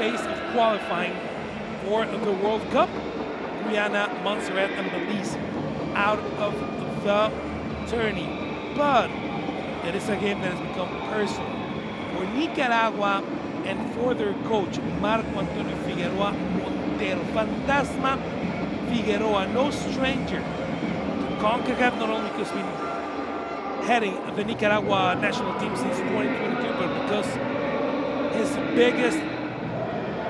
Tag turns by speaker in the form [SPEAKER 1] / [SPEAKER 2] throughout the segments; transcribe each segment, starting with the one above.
[SPEAKER 1] phase of qualifying for the World Cup. Guyana, Montserrat, and Belize out of the tourney. But it is a game that has become personal for Nicaragua and for their coach, Marco Antonio Figueroa Montero. Fantasma Figueroa, no stranger to CONCACAF, not only because he's been heading the Nicaragua national team since 2022, but because his biggest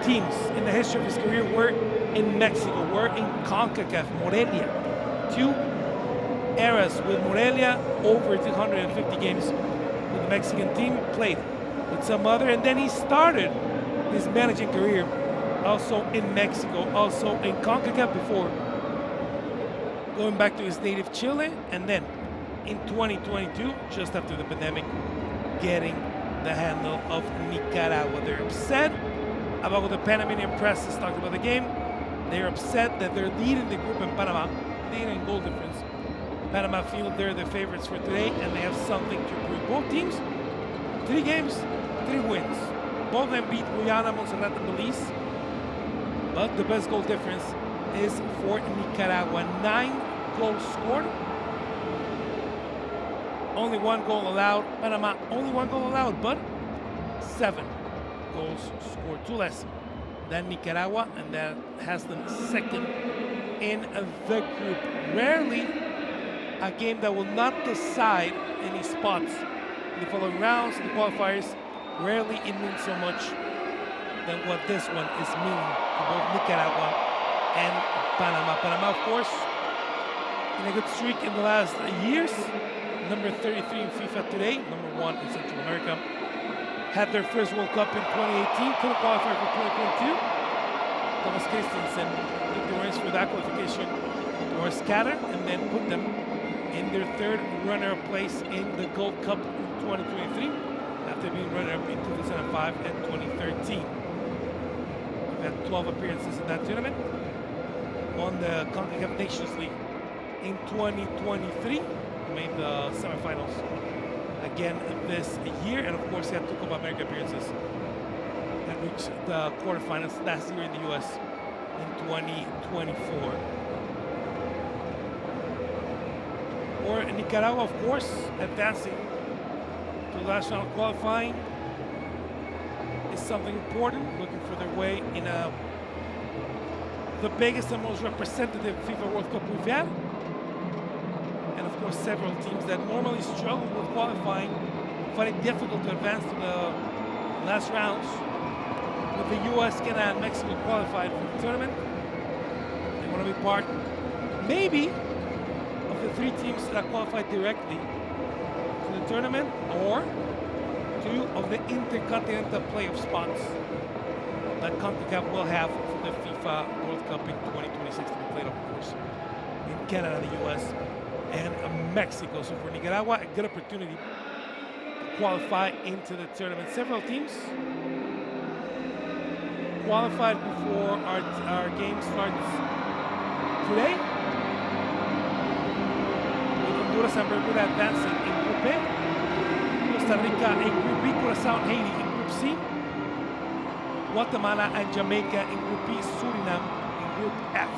[SPEAKER 1] teams in the history of his career were in Mexico, were in CONCACAF, Morelia. 2 eras with Morelia, over 250 games with the Mexican team, played with some other, and then he started his managing career also in Mexico, also in CONCACAF before going back to his native Chile, and then in 2022, just after the pandemic, getting the handle of Nicaragua. They're upset about what the Panamanian press has talked about the game. They're upset that they're leading the group in Panama, leading in goal difference. Panama feel they're the favorites for today, and they have something to prove. Both teams, 3 games, 3 wins. Both of them beat Guyana, Montserrat, and Belize. But the best goal difference is for Nicaragua. 9 goals scored. Only 1 goal allowed. Panama, only 1 goal allowed, but 7 goals scored. 2 less than Nicaragua, and that has them second in the group. Rarely a game that will not decide any spots in the following rounds, in the qualifiers. Rarely it means so much than what this one is meaning to both Nicaragua and Panama. Panama, of course, in a good streak in the last years. Number 33 in FIFA today, number 1 in Central America. Had their first World Cup in 2018, couldn't qualify for 2022. Thomas Christensen took the reins for that qualification to scatter, and then put them in their 3rd runner-up place in the Gold Cup in 2023, after being runner-up in 2005 and 2013. We've had 12 appearances in that tournament. Won the Concacaf Nations League in 2023. Made the semifinals again this year, and of course he had 2 Copa America appearances and reached the quarterfinals last year in the US in 2024. For Nicaragua, of course, advancing to the last round of qualifying is something important, looking for their way in the biggest and most representative FIFA World Cup we've had. And of course, several teams that normally struggle with qualifying find it difficult to advance to the last rounds. With the US, Canada, and Mexico qualified for the tournament, they want to be part, maybe, of the 3 teams that qualified directly to the tournament, or 2 of the intercontinental playoff spots that CONCACAF will have for the FIFA World Cup in 2026 to be played, of course, in Canada, the US, and Mexico. So for Nicaragua, a good opportunity to qualify into the tournament. Several teams qualified before our game starts today. With Honduras and Bermuda advancing in Group A, Costa Rica in Group B, Curacao and Haiti in Group C, Guatemala and Jamaica in Group B, Suriname in Group F.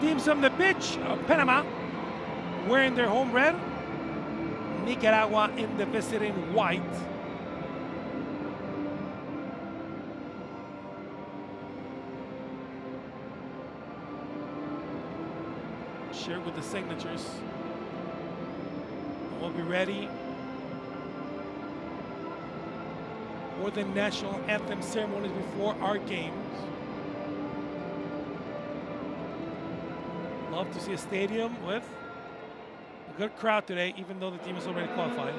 [SPEAKER 1] Teams on the pitch, Panama wearing their home red, Nicaragua in the visiting white. Shared with the signatures. We'll be ready for the national anthem ceremonies before our games. Love to see a stadium with a good crowd today, even though the team is already qualified.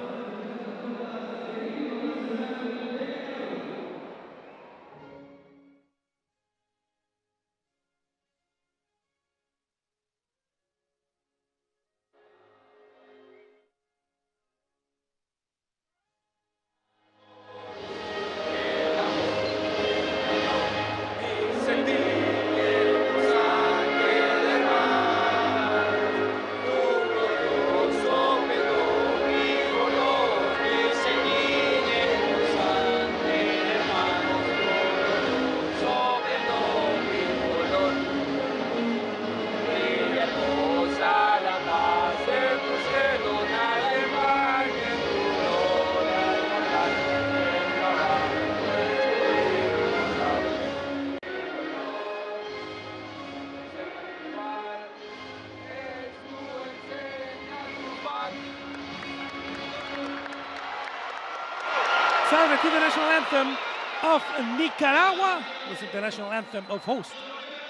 [SPEAKER 1] Salve to the national anthem of Nicaragua. Listen to the national anthem of host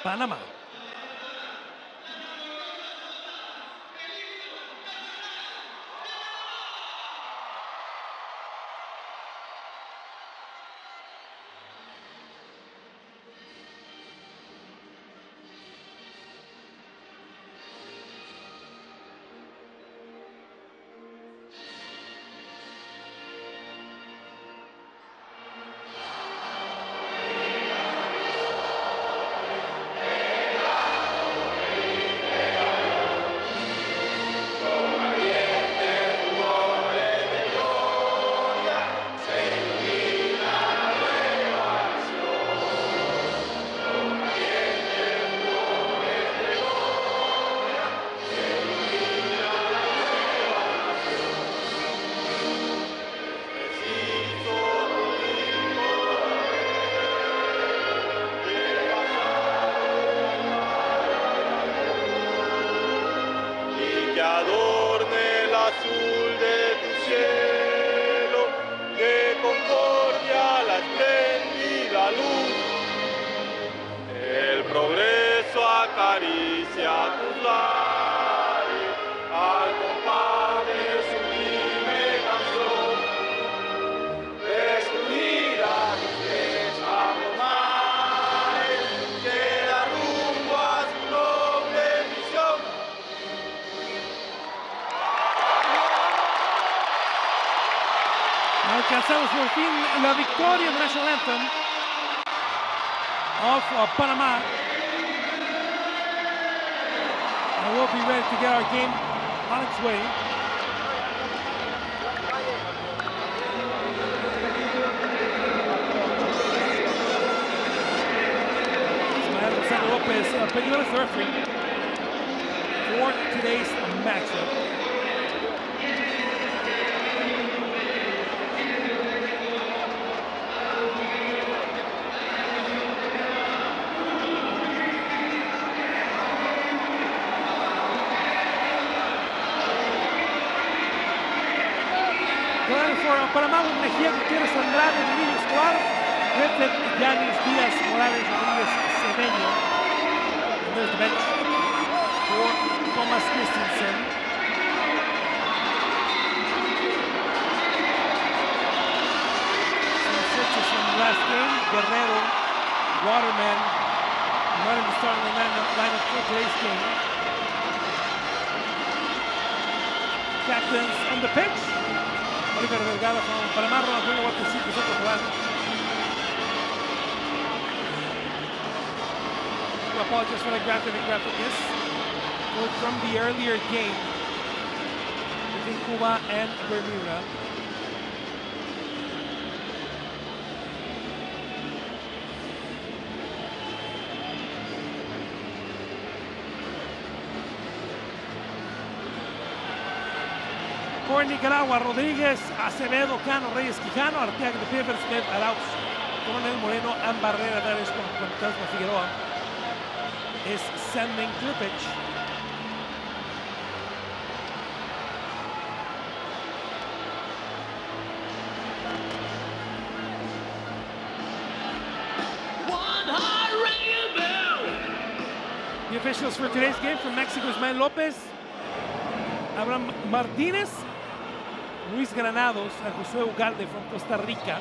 [SPEAKER 1] Panama. Alcanzamos por fin la victoria del national anthem of Panama. And we'll be ready to get our game on its way. Ismael Lopez, Peñuelas, the referee for today's matchup. For Panama, with Mejía Gutiérrez Andrade, Emilio Escobar, Redford, Yanis, Díaz, Morales, Rodríguez, Cedeño. And there's the bench for Thomas Christensen. Some switches from the last game. Guerrero, Waterman, running the starting lineup for today's game. Captains on the pitch. Oliver Delgado from Panama, Ronald what to see the second one. I apologize for the graphicness. From the earlier game between Cuba and Bermuda. For Nicaragua, Rodríguez, Acevedo, Cano, Reyes, Quijano, Arteaga, de Pievers, Smith, Arauz, Coronel Moreno, and Barrera, that is con Cosmo Figueroa, is sending to the pitch. The officials for today's game from Mexico, Ismael Lopez, Abraham Martinez, Luis Granados, and José Ugalde from Costa Rica.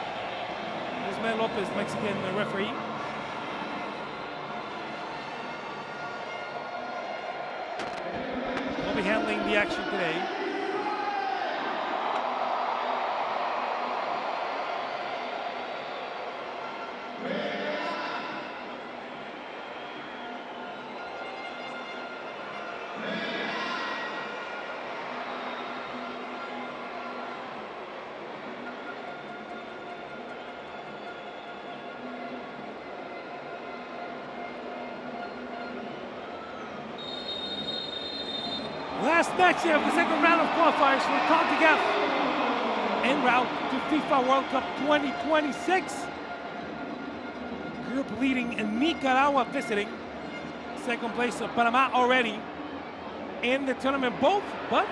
[SPEAKER 1] Ismael Lopez, Mexican referee. We'll be handling the action today. Last match of the second round of qualifiers for Concacaf en route to FIFA World Cup 2026. Group leading Nicaragua visiting. Second place of Panama already in the tournament both, but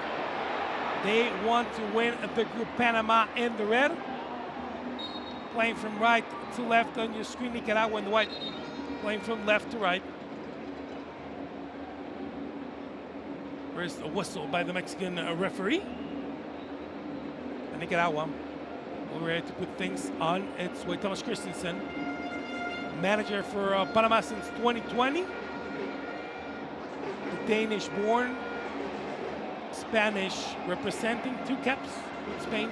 [SPEAKER 1] they want to win the group. Panama in the red, playing from right to left on your screen. Nicaragua in the white, playing from left to right. There's a whistle by the Mexican referee. And Nicaragua, we're ready to put things on its way. Thomas Christensen, manager for Panama since 2020. The Danish-born, Spanish representing 2 caps with Spain.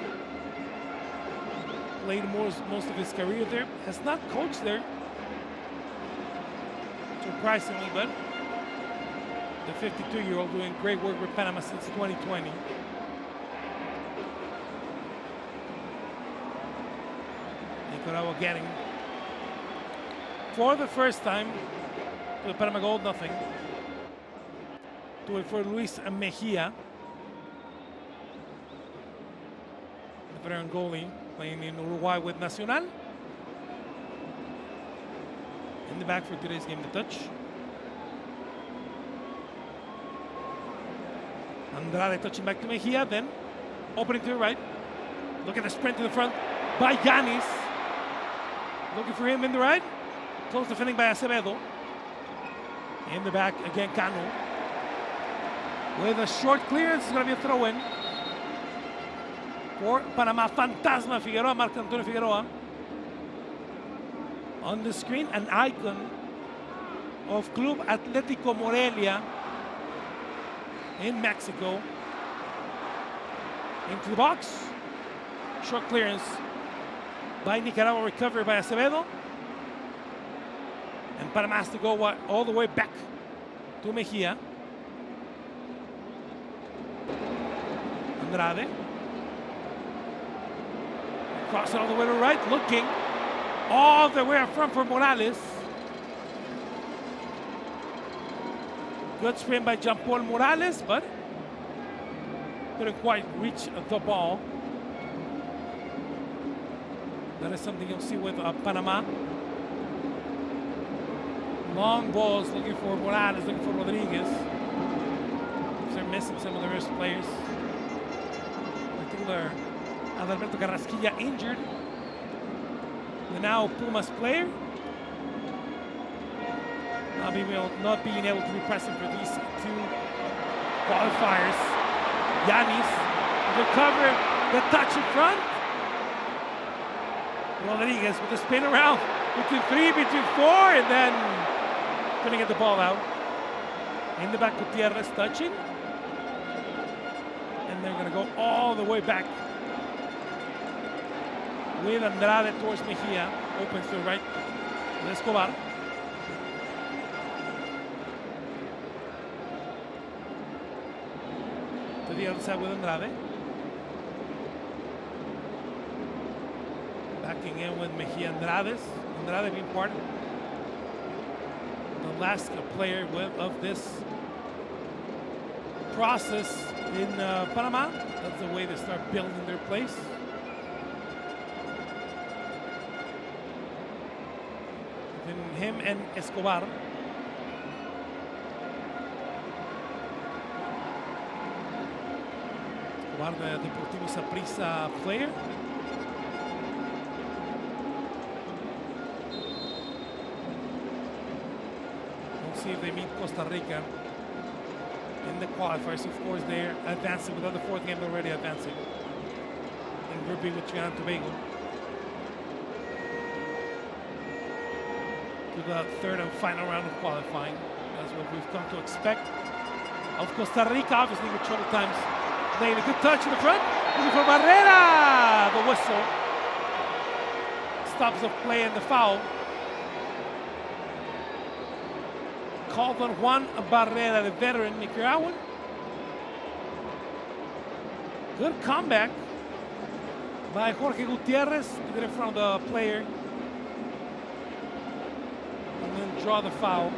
[SPEAKER 1] Played most of his career there. Has not coached there, surprisingly, but the 52-year-old doing great work with Panama since 2020. Nicaragua getting, for the first time, to the Panama goal, nothing. Do it for Luis Mejia. The veteran goalie playing in Uruguay with Nacional. In the back for today's game, the touch. Andrade touching back to Mejia, then opening to the right. Look at the sprint to the front by Yanis. Looking for him in the right. Close defending by Acevedo. In the back again, Cano. With a short clearance, it's going to be a throw-in for Panama. Fantasma Figueroa, Marco Antonio Figueroa. On the screen, an icon of Club Atlético Morelia in Mexico. Into the box. Short clearance by Nicaragua, recovery by Acevedo. And Panama has to go all the way back to Mejia. Andrade. Cross it all the way to the right, looking all the way up front for Morales. Good sprint by Jean-Paul Morales, but couldn't quite reach the ball. That is something you'll see with Panama. Long balls looking for Morales, looking for Rodriguez. They're missing some of the rest players. In particular, Adalberto Carrasquilla injured. The now Pumas player. Not being able to be present for these 2 qualifiers. Yanis, the cover, the touch in front. Rodriguez with the spin around between 3, between 4, and then couldn't get the ball out. In the back, Gutierrez touching. And they're going to go all the way back with Andrade towards Mejia. Opens to the right with Escobar. To the other side with Andrade. Backing in with Mejia Andrade. Andrade being part of the last player of this process in Panama. That's the way they start building their place. Between him and Escobar. Escobar, the Deportivo Saprissa player. See if they meet Costa Rica in the qualifiers. Of course, they're advancing with the 4th game already advancing in Group B with Trinidad and Tobago to the 3rd and final round of qualifying. That's what we've come to expect of Costa Rica, obviously with troubled times. Playing a good touch in the front, looking for Barrera. The whistle stops the play and the foul. Called on Juan Barrera, the veteran Nicaraguan. Good comeback by Jorge Gutierrez to get in front of the player and then draw the foul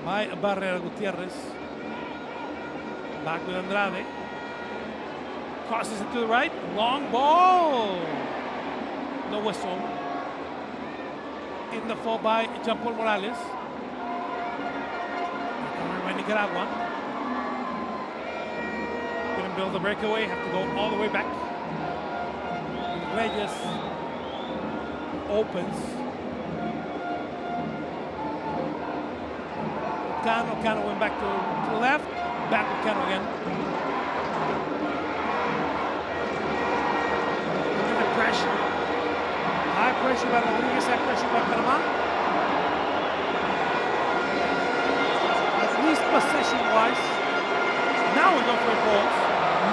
[SPEAKER 1] by Barrera. Gutierrez. Back with Andrade. Crosses it to the right. Long ball. No whistle. In the fall by Jean-Paul Morales. By Nicaragua. Couldn't build the breakaway, have to go all the way back Reyes opens. Cano went back to the left. Back with Cano again. Look at the pressure. High pressure by Rodriguez, high pressure by Panama. At least possession-wise. Now we're going for balls.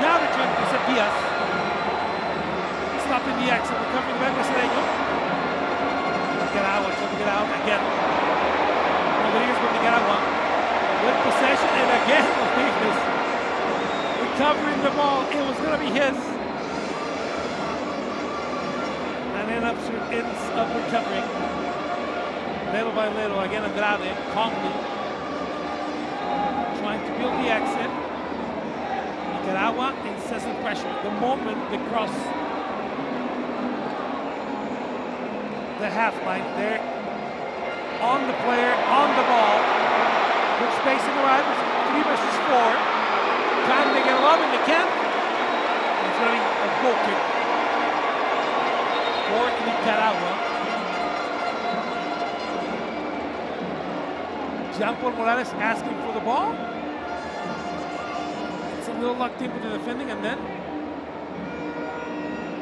[SPEAKER 1] Now they're trying to set Diaz. Stopping the exit, recovering back with Estadio. Nicaragua trying to get out again. Rodriguez from Nicaragua. With possession, and again, Rodriguez recovering the ball. It was going to be his. And ends up recovering. Little by little, again Andrade, calmly. Trying to build the exit. Nicaragua, incessant pressure. The moment they cross the half line, they're on the player, on the ball. Good space in the right, 3 versus 4. Trying to get a lot, and they can't. It's going to be a goal kick for Nicaragua. Jean-Paul Morales asking for the ball. It's a little locked in with the defending, and then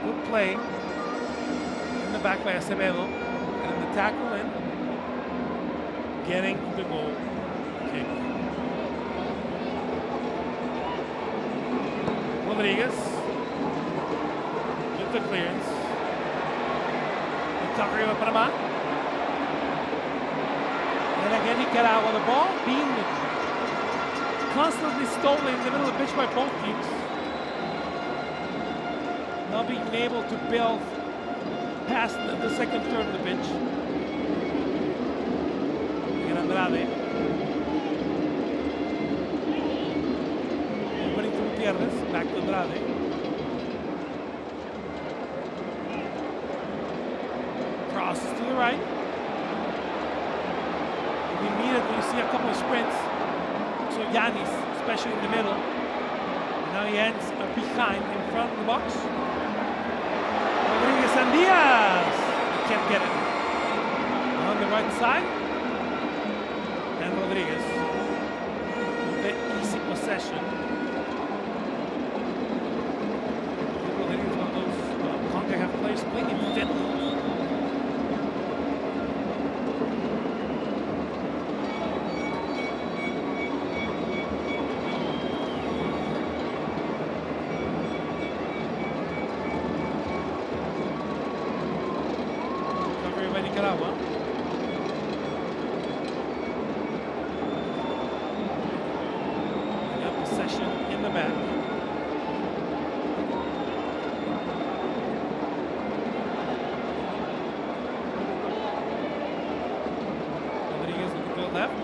[SPEAKER 1] good play in the back by Acevedo, and the tackle in, getting the goal. Rodriguez with the clearance. Recovery of Panama. And again Nicaragua, the ball being constantly stolen in the middle of the pitch by both teams. Not being able to build past the second third of the pitch. Again Andrade. Back to Andrade. Crosses to the right. And immediately you see a couple of sprints. So Yanis, especially in the middle. And now he ends up behind in front of the box. Rodriguez and Diaz. He can't get it. On the right side. And Rodriguez with the easy possession. Concacaf players playing in Finland. Recovery by Nicaragua. They got possession in the back. Left.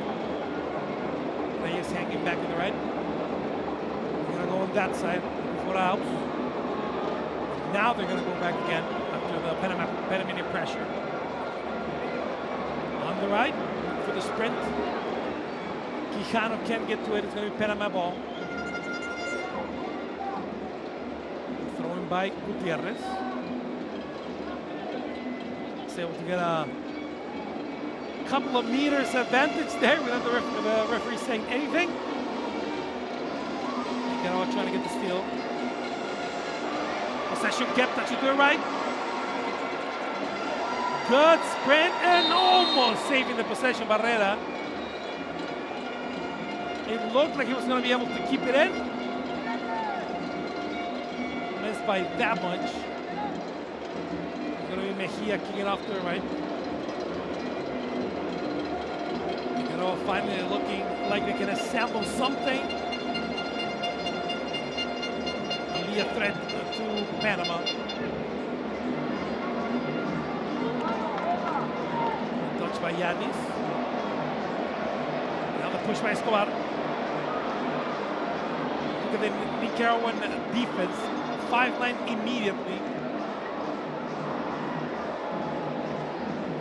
[SPEAKER 1] Reyes hanging back to the right. They're going to go on that side for out. Now they're going to go back again after the Panamanian pressure. On the right for the sprint. Quijano can't get to it. It's going to be Panama ball. Thrown by Gutierrez. It's able to get a couple of meters advantage there without the referee saying anything. Nicaragua trying to get the steal. Possession kept, touch it to the right. Good sprint and almost saving the possession, Barrera. It looked like he was going to be able to keep it in. Missed by that much. It's going to be Mejia kicking off to the right. Finally looking like they can assemble something. And be a threat to Panama. Touch by Yanis. Now the push by Escobar. Look at the Nicaraguan defense. 5-9 immediately.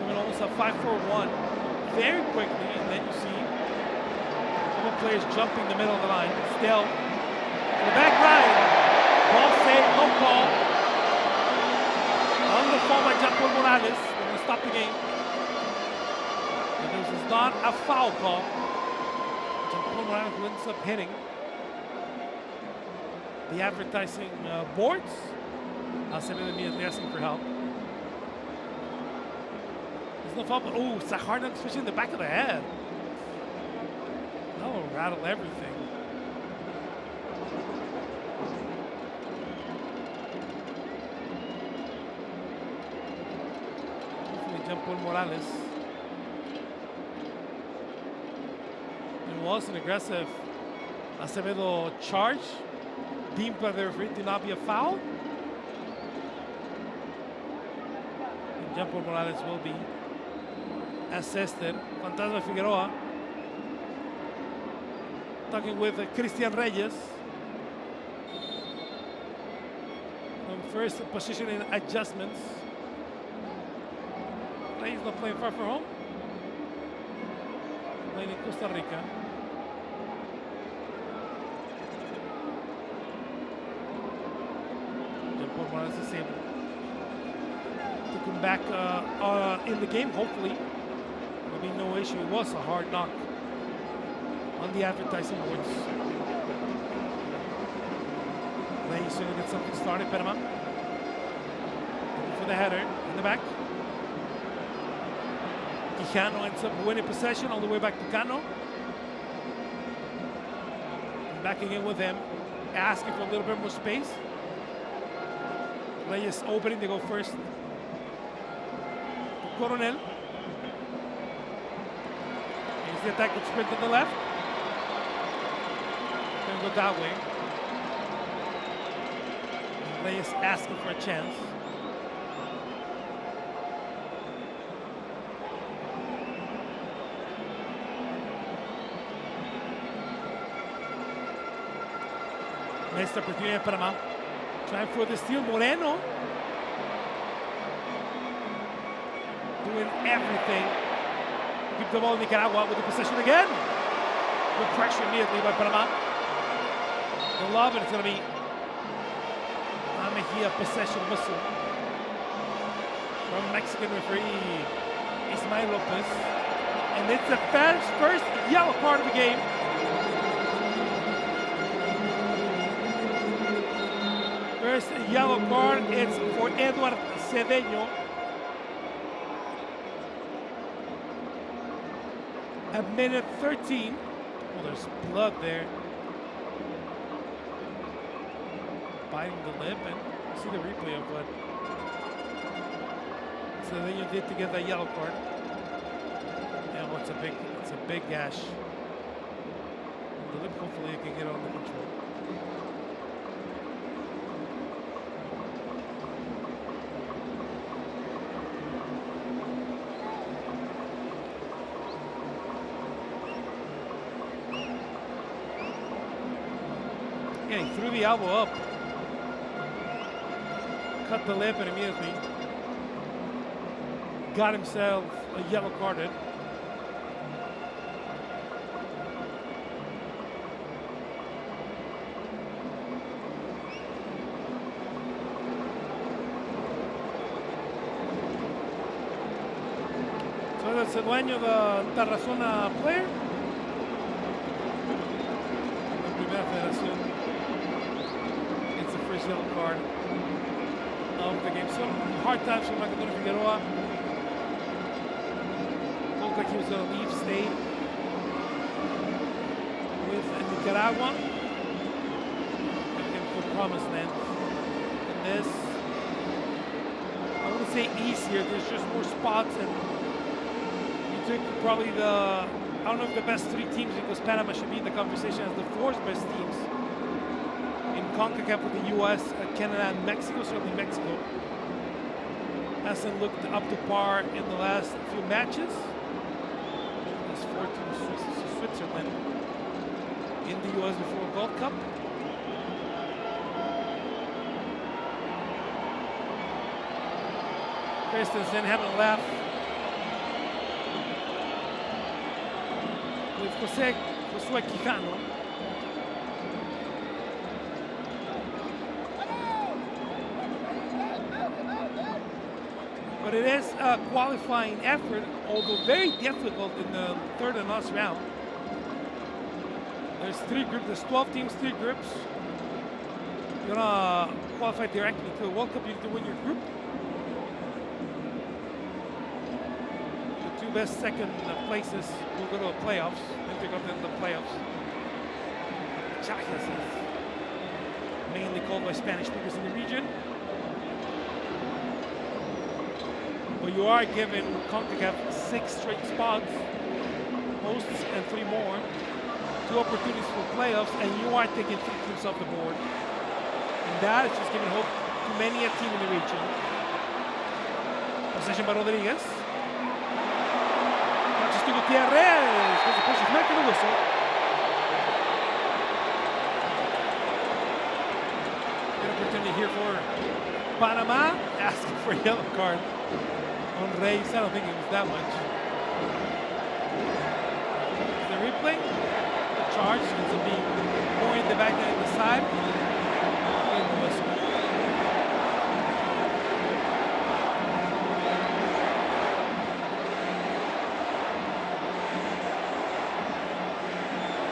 [SPEAKER 1] We're almost a 5-4-1. Very quickly, and then you see a couple players jumping the middle of the line. Still, to the back line. Ball saved, no call. Morales. They're going to stop the game. And this is not a foul call. Jean-Paul Morales ends up hitting the advertising boards. Acevedo immediately asking for help. There's no foul, but oh, it's a hard knock, especially in the back of the head. That will rattle everything. Jean-Paul Morales. It was an aggressive Acevedo charge, deemed by the referee to not be a foul. And Jean-Paul Morales will be assisted. Fantasma Figueroa talking with Christian Reyes. Some first positioning adjustments. Reyes not playing far from home. Playing in Costa Rica. Jean-Paul Morales is able to come back in the game, hopefully. There'll be no issue. It was a hard knock on the advertising boards. Reyes going to get something started, Panama. Looking for the header in the back. Quijano ends up winning possession all the way back to Cano. And back again with him, asking for a little bit more space. Reyes opening, they go first. Coronel. Here's the attack with sprint on the left. Gonna go that way. Reyes asking for a chance. Missed opportunity at Panama. Trying for the steal. Moreno doing everything to keep the ball in Nicaragua with the possession again. Good pressure immediately by Panama. The love, and it's going to be Mejia possession whistle from Mexican referee Ismael Lopez. And it's the first yellow card of the game. First yellow card, it's for Edward Cedeño. At minute 13. Oh, there's blood there. Biting the lip, and you see the replay of what Cedeño did to get that yellow card. And what's a big gash. The lip, hopefully it can get under control. Yeah, he threw the elbow up, cut the lip, and immediately got himself a yellow carded. So that's el dueño de Tarazona player. La primera federación. Yellow card of the game. So hard times for Antonio Figueroa. Looked like he was going to leave state with Nicaragua. Looking for promised land. And this, I wouldn't say easier, there's just more spots, and you took probably I don't know if the best 3 teams, because Panama should be in the conversation as the 4th best teams. Concacaf with the US, Canada, and Mexico. Certainly Mexico hasn't looked up to par in the last few matches. There's 4 teams, Switzerland in the US before Gold Cup. Christensen having a laugh with José Quijano. But it is a qualifying effort, although very difficult in the third and last round. There's 3 groups, there's 12 teams, 3 groups. You're gonna qualify directly to the World Cup, you need to win your group. The 2 best second places will go to the playoffs, into the playoffs. Chacas is mainly called by Spanish speakers in the region. But you are given Concacaf 6 straight spots, hosts and 3 more, 2 opportunities for playoffs, and you are taking 3 teams off the board. And that is just giving hope to many a team in the region. Possession by Rodriguez. Touches to Gutierrez, because the push is making the whistle. Good opportunity here for Panama, asking for a yellow card on Reyes. I don't think it was that much. The replay, the charge seems to be more in the back than in the side. In the whistle.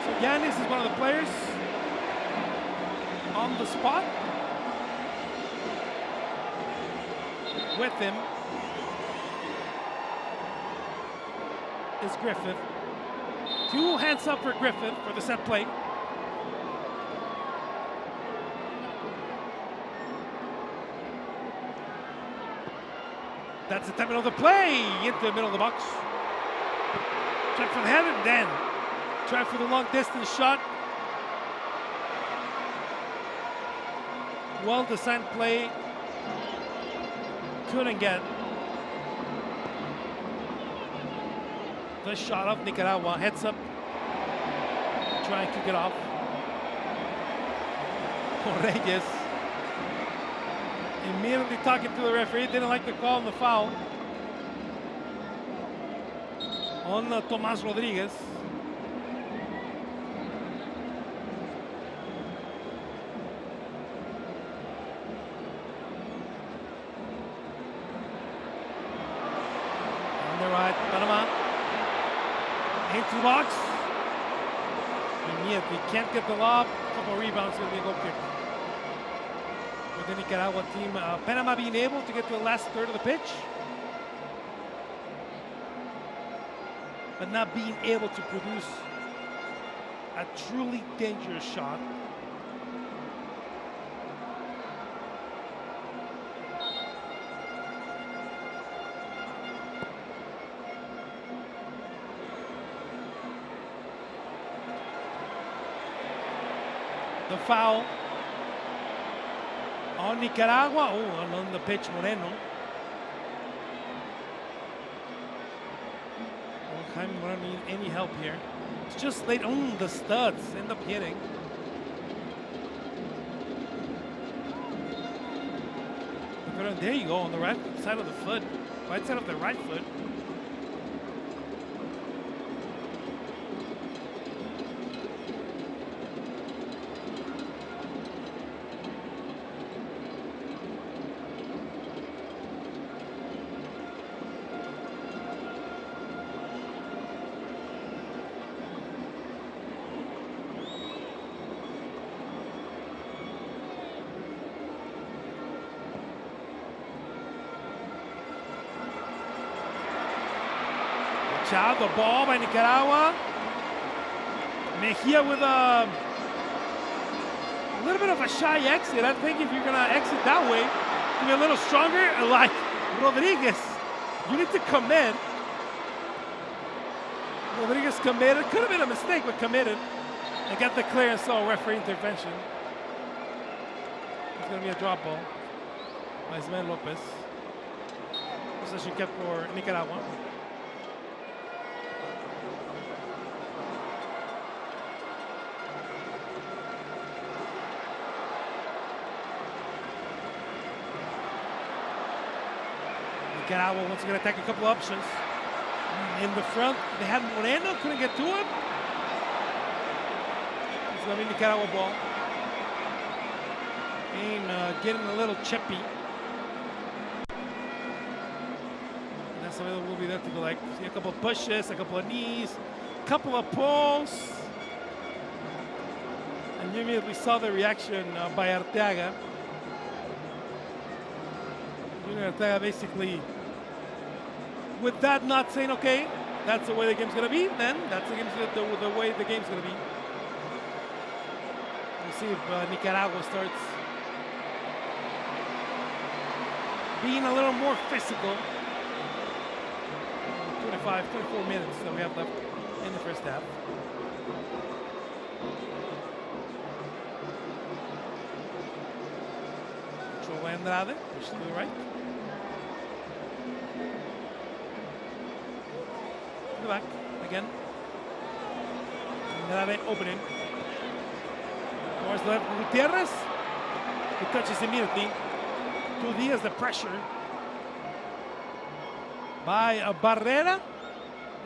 [SPEAKER 1] So Yanis is one of the players on the spot. With him is Griffith. 2 hands up for Griffith for the set play. That's the timing of the play into the middle of the box. Check for the header, then try for the long distance shot. Well designed play. Couldn't get the shot of Nicaragua. Heads up. Try and kick it off. Reyes immediately talking to the referee. Didn't like the call on the foul on Tomás Rodriguez. On the right, Panama into the box. Immediately can't get the lob. Couple of rebounds, it'll be a goal kick. With the Nicaragua team, Panama being able to get to the last third of the pitch, but not being able to produce a truly dangerous shot. The foul on Nicaragua. Oh, and on the pitch, Moreno. Well, Jaime Moreno need any help here. It's just late. The studs end up hitting. There you go, on the right side of the foot. Right side of the right foot. Out the ball by Nicaragua. Mejia with a little bit of a shy exit. I think if you're gonna exit that way, be a little stronger. Like Rodriguez, you need to commit. Rodriguez committed. Could have been a mistake, but committed. And got the clearance, so referee intervention. It's gonna be a drop ball by Ismael Lopez. Possession kept for Nicaragua. Nicaragua once again attack a couple options. In the front, they had Moreno, couldn't get to him. It's going to be Nicaragua ball. Game getting a little chippy. Acevedo will be there to go like, see a couple of pushes, a couple of knees, a couple of pulls. And you immediately saw the reaction by Arteaga. Junior Arteaga basically, with that not saying, okay, that's the way the game's going to be, then that's the way the game's going to be. We'll see if Nicaragua starts being a little more physical. 24 minutes that we have left in the first half. Control by Andrade, push to the right. To the back, again. Andrade opening. Towards the left, Gutierrez. He touches immediately. 2 Diaz, the pressure by Barrera,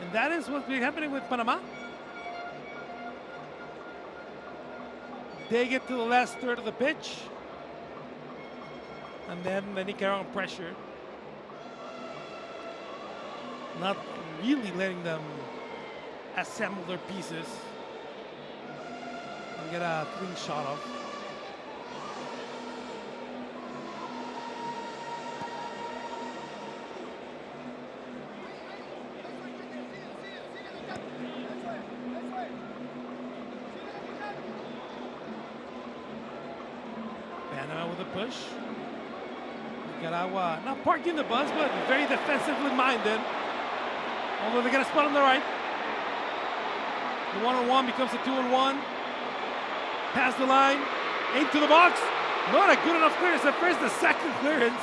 [SPEAKER 1] and that is what's been happening with Panama. They get to the last third of the pitch, and then the Nicaraguan pressure, not really letting them assemble their pieces and get a clean shot off. Panama with a push. Nicaragua not parking the bus, but very defensively minded. Although they get a spot on the right. The one-on-one becomes a 2-on-1. Past the line, into the box. Not a good enough clearance at first, the second clearance.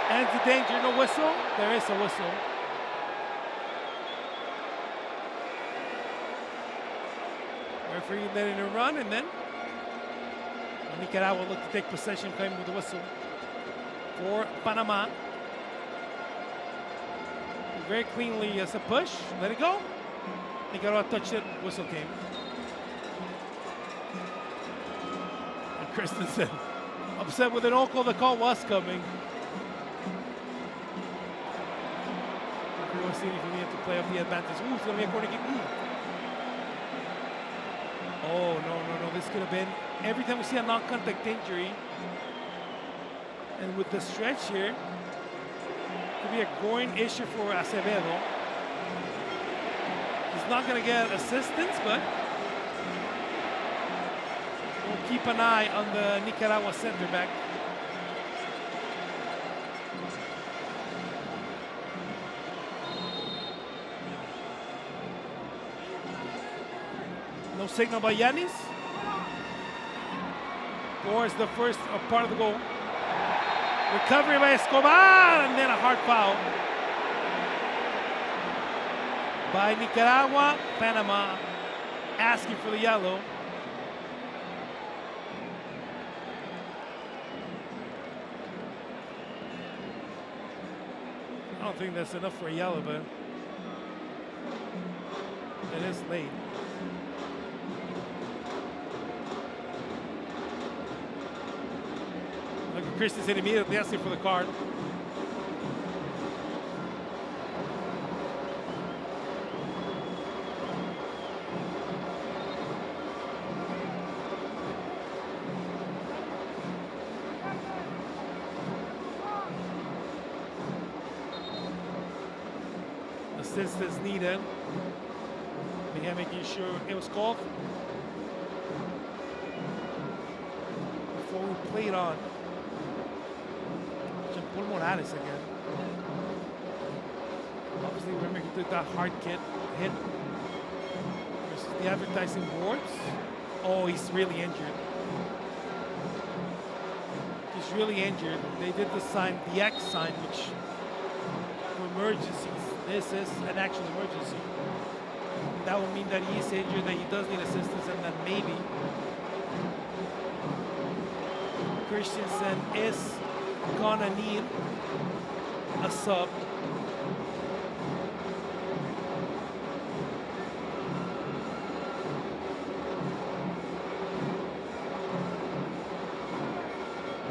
[SPEAKER 1] And it's a danger, no whistle. There is a whistle. Referee letting it run, and then Nicaragua look to take possession, claiming with the whistle for Panama. Very cleanly as a push, let it go. Nicaragua touched it, whistle came. And Christensen upset with an no call, the call was coming. We'll see if we need to play up the advantage. Ooh, it's going to be a corner kick. Oh, no, this could have been, every time we see a non-contact injury, and with the stretch here, it could be a groin issue for Acevedo. He's not going to get assistance, but we'll keep an eye on the Nicaragua center back. No signal by Yanis. Towards the first part of the goal. Recovery by Escobar, and then a hard foul by Nicaragua. Panama asking for the yellow. I don't think that's enough for a yellow, but it is late. Christensen immediately asking for the card. Assistance needed. Began making sure it was called before we played on. Paul Morales again. Obviously, remember he took that hard hit versus the advertising boards. Oh, he's really injured. He's really injured. They did the sign, the X sign, which for emergencies. This is an actual emergency. That would mean that he is injured, that he does need assistance, and that maybe Christensen is gonna need a sub.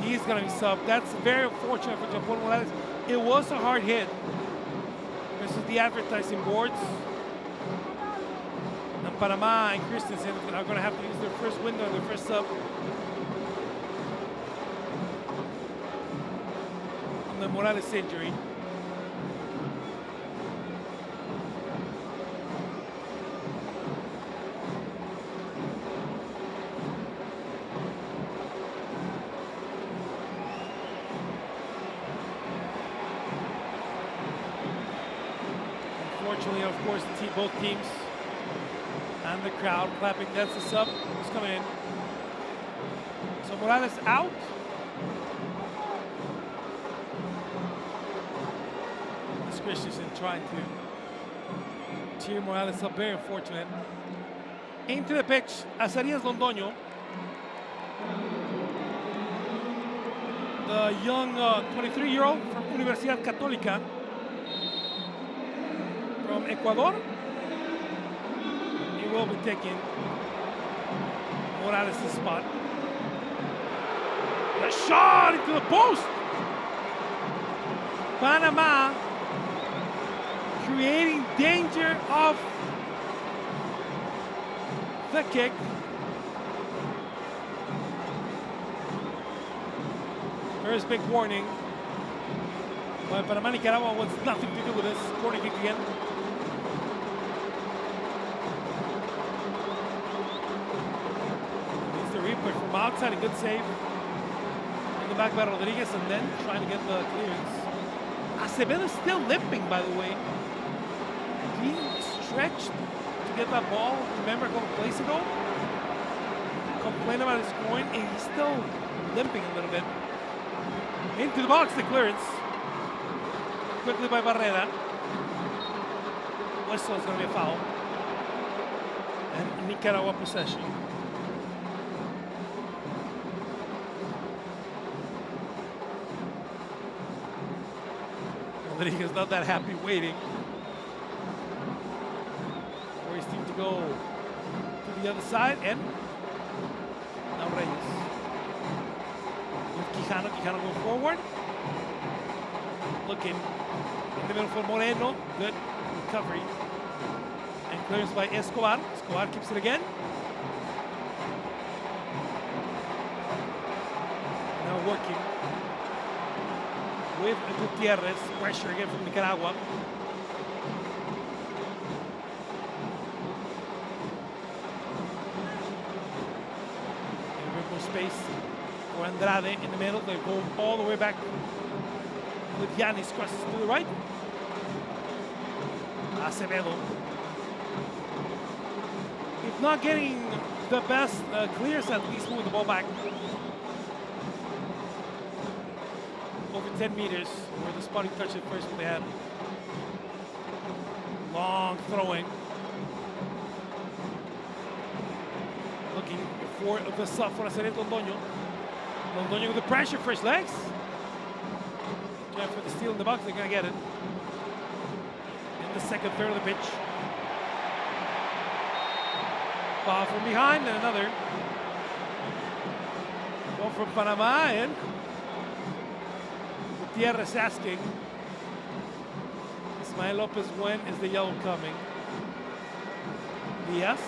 [SPEAKER 1] He's gonna be subbed. That's very unfortunate for Jean Paul Morales. It was a hard hit. This is the advertising boards. And Panama and Christensen are going to have to use their first window and their first sub. On the Morales injury. Unfortunately, of course, both teams and the crowd clapping. That's the sub who's coming in. So Morales out. This Christensen trying to cheer Morales up. Very unfortunate. Into the pitch, Azarías Londoño. The young 23-year-old from Universidad Católica from Ecuador. He will be taking Morales' spot. The shot into the post. Panama creating danger of the kick. First big warning. But Panama Nicaragua wants nothing to do with this. Corner kick again. Needs the replay from outside, a good save. In the back by Rodriguez and then trying to get the clearance. Acevedo is still limping, by the way. He stretched to get that ball. Remember a couple plays ago? Complained about his groin and he's still limping a little bit. Into the box, the clearance. Quickly by Barrera. Whistle is going to be a foul. And Nicaragua possession. Rodriguez not that happy waiting for his team to go to the other side. And now Reyes. Quijano going forward. Looking in the middle for Moreno. Good recovery. And clearance by Escobar. Escobar keeps it again. Now working with Gutierrez. Pressure again from Nicaragua. And more space for Andrade in the middle. They go all the way back with Yanis crosses to the right. Acevedo. If not getting the best clears, at least move the ball back. Over 10 meters, where the spotting touch at first they had. Long throwing. Looking for the sub for Azarías Londoño. Londoño with the pressure, first legs. Trying for the steal in the box, they're going to get it. In the second third of the pitch. Ball from behind, and another. Ball from Panama, and Gutierrez asking Ismael Lopez, when is the yellow coming? Diaz.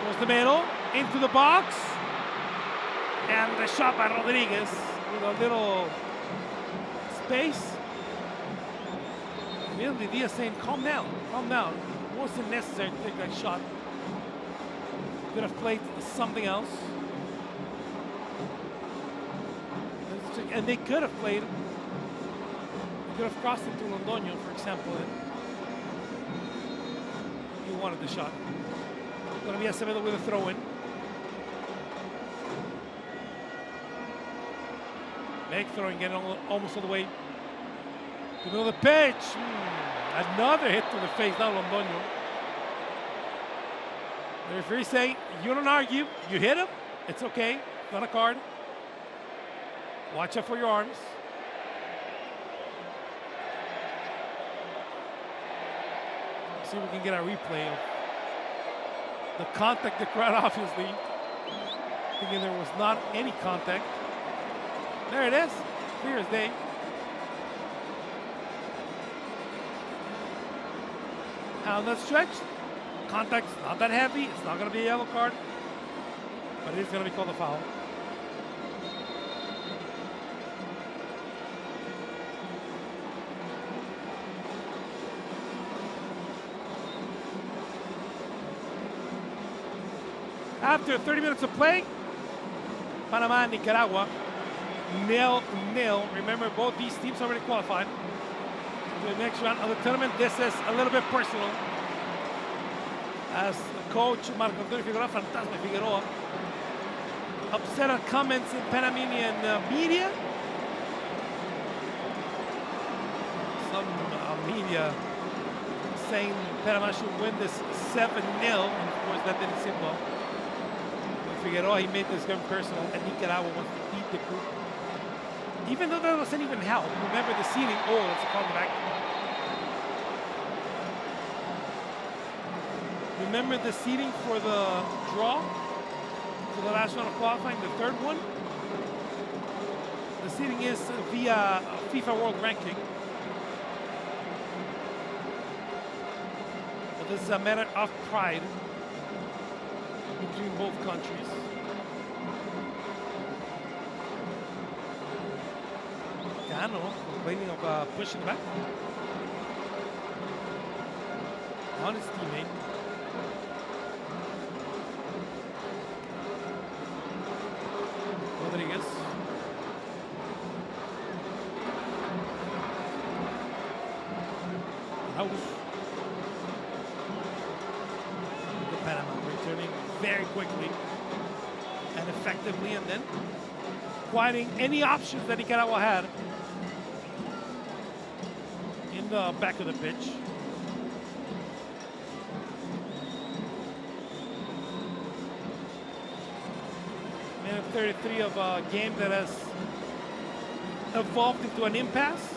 [SPEAKER 1] Goes the middle, into the box. And the shot by Rodriguez with a little space. Immediately Diaz saying, calm down, calm down. It wasn't necessary to take that shot. Could have played something else. And they could have played, they could have crossed it to Londoño, for example. And he wanted the shot. Going to be Acevedo with a throw-in. Big throwing, getting almost all the way to the middle of the pitch. Another hit to the face, now Londoño. The referee saying, you don't argue, you hit him, it's okay, not a card. Watch out for your arms. See if we can get a replay of the contact. The crowd obviously thinking there was not any contact. There it is, clear as day. On that stretch, contact's not that heavy. It's not going to be a yellow card, but it is going to be called a foul. After 30 minutes of play, Panama and Nicaragua, 0-0. Remember, both these teams already qualified to the next round of the tournament. This is a little bit personal, as the coach Marco Antonio Figueroa, Fantasma Figueroa, upset at comments in Panamanian media. Some media saying Panama should win this 7-0, and of course that didn't sit well. Figueroa, he made this game personal, and Nicaragua wants to beat the group. Even though that doesn't even help. Remember the seeding. Oh, that's a call back. Remember the seeding for the draw? For the last round of qualifying, the third one? The seeding is via FIFA World Ranking. But this is a matter of pride between both countries. Cano complaining of pushing back on his teammate. Rodriguez. House. Panama returning very quickly and effectively, and then quieting any options that Nicaragua had in the back of the pitch. Minute 33 of a game that has evolved into an impasse.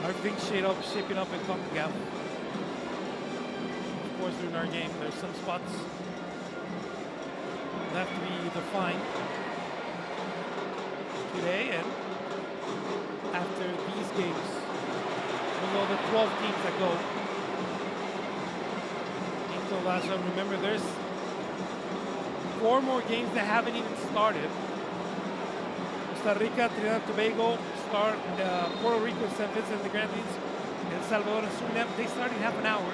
[SPEAKER 1] Everything's shaping up in Concacaf. Of course, during our game, there's some spots that have to be defined today, and after these games, below the 12 teams that go into the last round. Remember, there's 4 more games that haven't even started. Costa Rica, Trinidad and Tobago, Puerto Rico, St. Vincent and the Grenadines, El Salvador and Suriname. They start in half an hour.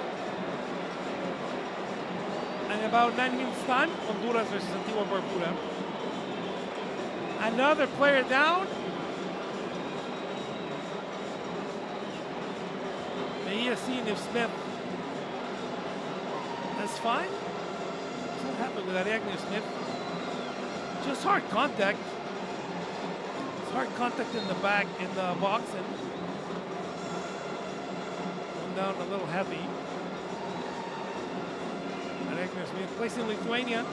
[SPEAKER 1] And in about 9 minutes time, Honduras versus Antigua and Barbuda. Another player down. Mejia seeing if Smith is fine. What's happened with Ariadne Smith? Just hard contact. Hard contact in the back, in the box, and going down a little heavy. Ariadne Smith placed in Lithuania.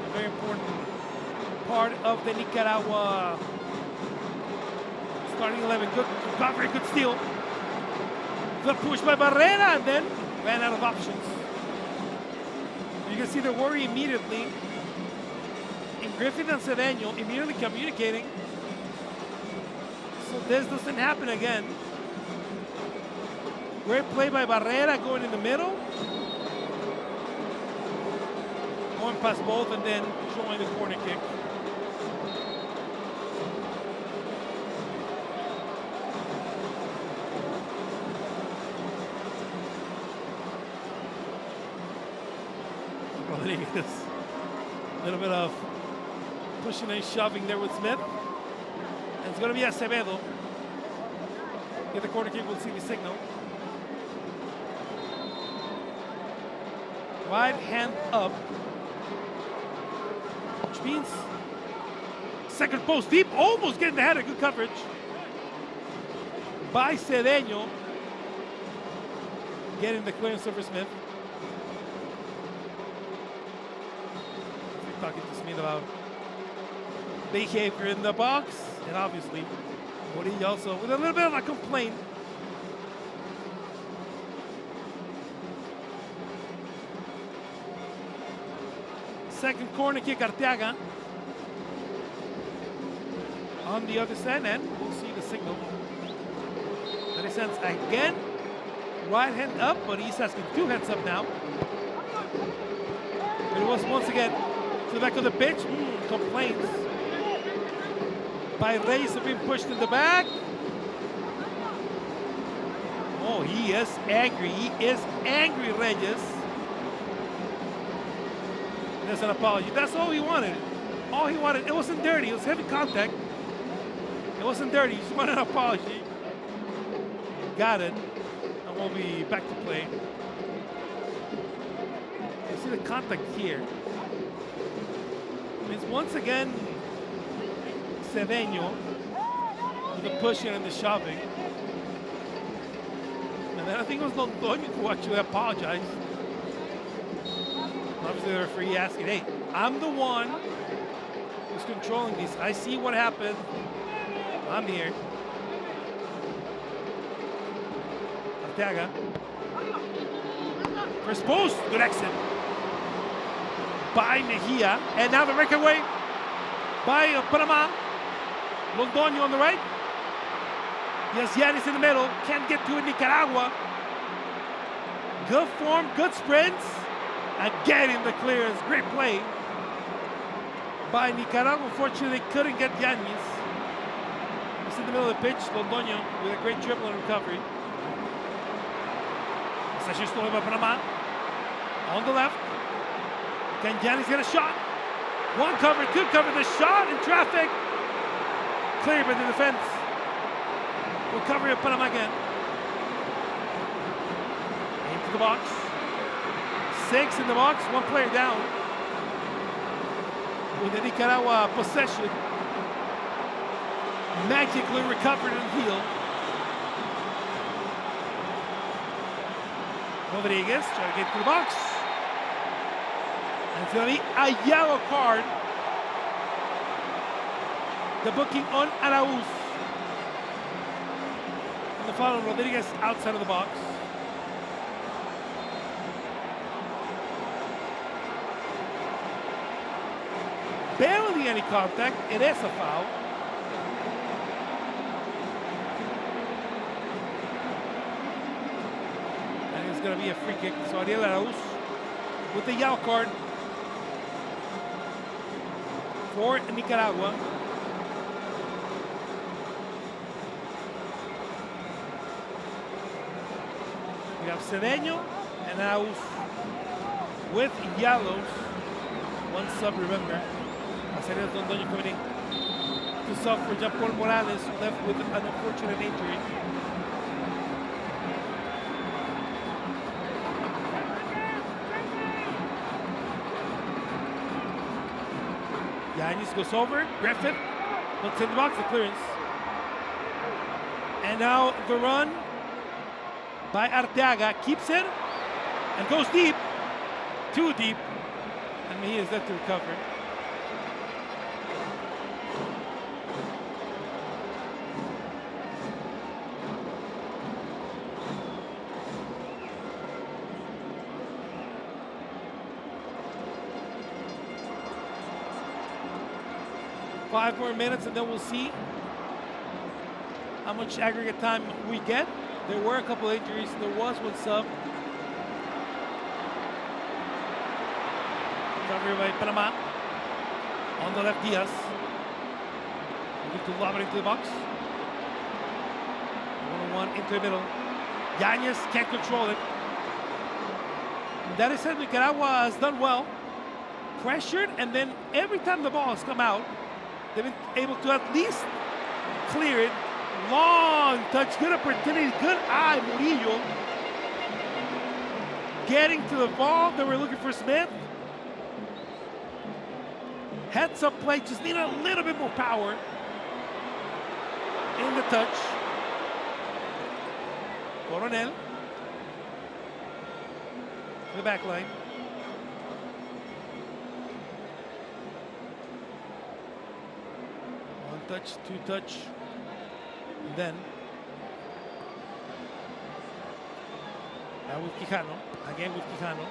[SPEAKER 1] A very important part of the Nicaragua starting 11. Good, got very good steal. The push by Barrera, and then ran out of options. You can see the worry immediately. Griffith and Cedeño immediately communicating, so this doesn't happen again. Great play by Barrera going in the middle, going past both and then showing the corner kick. Rodriguez, a little bit of pushing and shoving there with Smith. And it's going to be Acevedo. Get the corner kick, we'll see the signal. Right hand up. Which means second post deep, almost getting the header, good coverage by Cedeño. Getting the clearance over Smith. We're talking to Smith about behavior in the box, and obviously Murillo also with a little bit of a complaint second corner kick, Arteaga. On the other side, and we'll see the signal. That he sends again. Right hand up, but he's asking two hands up now. It was once again to the back of the pitch. Complaints by Reyes of being pushed in the back. Oh, he is angry. He is angry, Reyes. There's an apology. That's all he wanted. All he wanted. It wasn't dirty. It was heavy contact. It wasn't dirty. He just wanted an apology. Got it. And we'll be back to play. You see the contact here. It's once again Cedeño with the pushing and the shoving. And then I think it was Londoño who actually apologized. Obviously the referee asking, hey, I'm the one who's controlling this. I see what happened. I'm here. Arteaga. First post, good exit by Mejia. And now the breakaway by Panama. Londoño on the right. Yes, Yanis in the middle. Can't get to it, Nicaragua. Good form, good sprints. Again in the clearance. Great play by Nicaragua. Unfortunately, they couldn't get Yanis. He's in the middle of the pitch. Londoño with a great dribble and recovery. Possession stolen by Panama. On the left. Can Yanis get a shot? One cover, two cover. The shot in traffic. Cleared by the defense. Recovery of Panama again. Into the box. 6 in the box, one player down. With the Nicaragua possession. Magically recovered and healed. Rodriguez trying to get to the box. And it's going to be a yellow card. The booking on Arauz. And the foul on Rodriguez outside of the box. Barely any contact. It is a foul. And it's going to be a free kick. So Ariel Arauz with the yellow card for Nicaragua. We have Cedeño and Arauz with yellows. One sub, remember. Sería Londoño coming in to sub for Jean-Paul Morales, left with an unfortunate injury. Yanis goes over, Griffith looks in the box, the clearance. And now the run by Arteaga, keeps it and goes deep, too deep, and he is there to recover. Five more minutes and then we'll see how much aggregate time we get. There were a couple injuries. There was one sub. Recovery by Panama. On the left, Diaz. Looking to lob it into the box. 1-on-1 into the middle. Yanis can't control it. And that is said, Nicaragua has done well. Pressured, and then every time the ball has come out, they've been able to at least clear it. Long touch, good opportunity, good eye, Murillo. Getting to the ball, they were looking for Smith. Heads up play, just need a little bit more power in the touch. Coronel to the back line. One touch, two touch. And then now with Quijano, again with Quijano.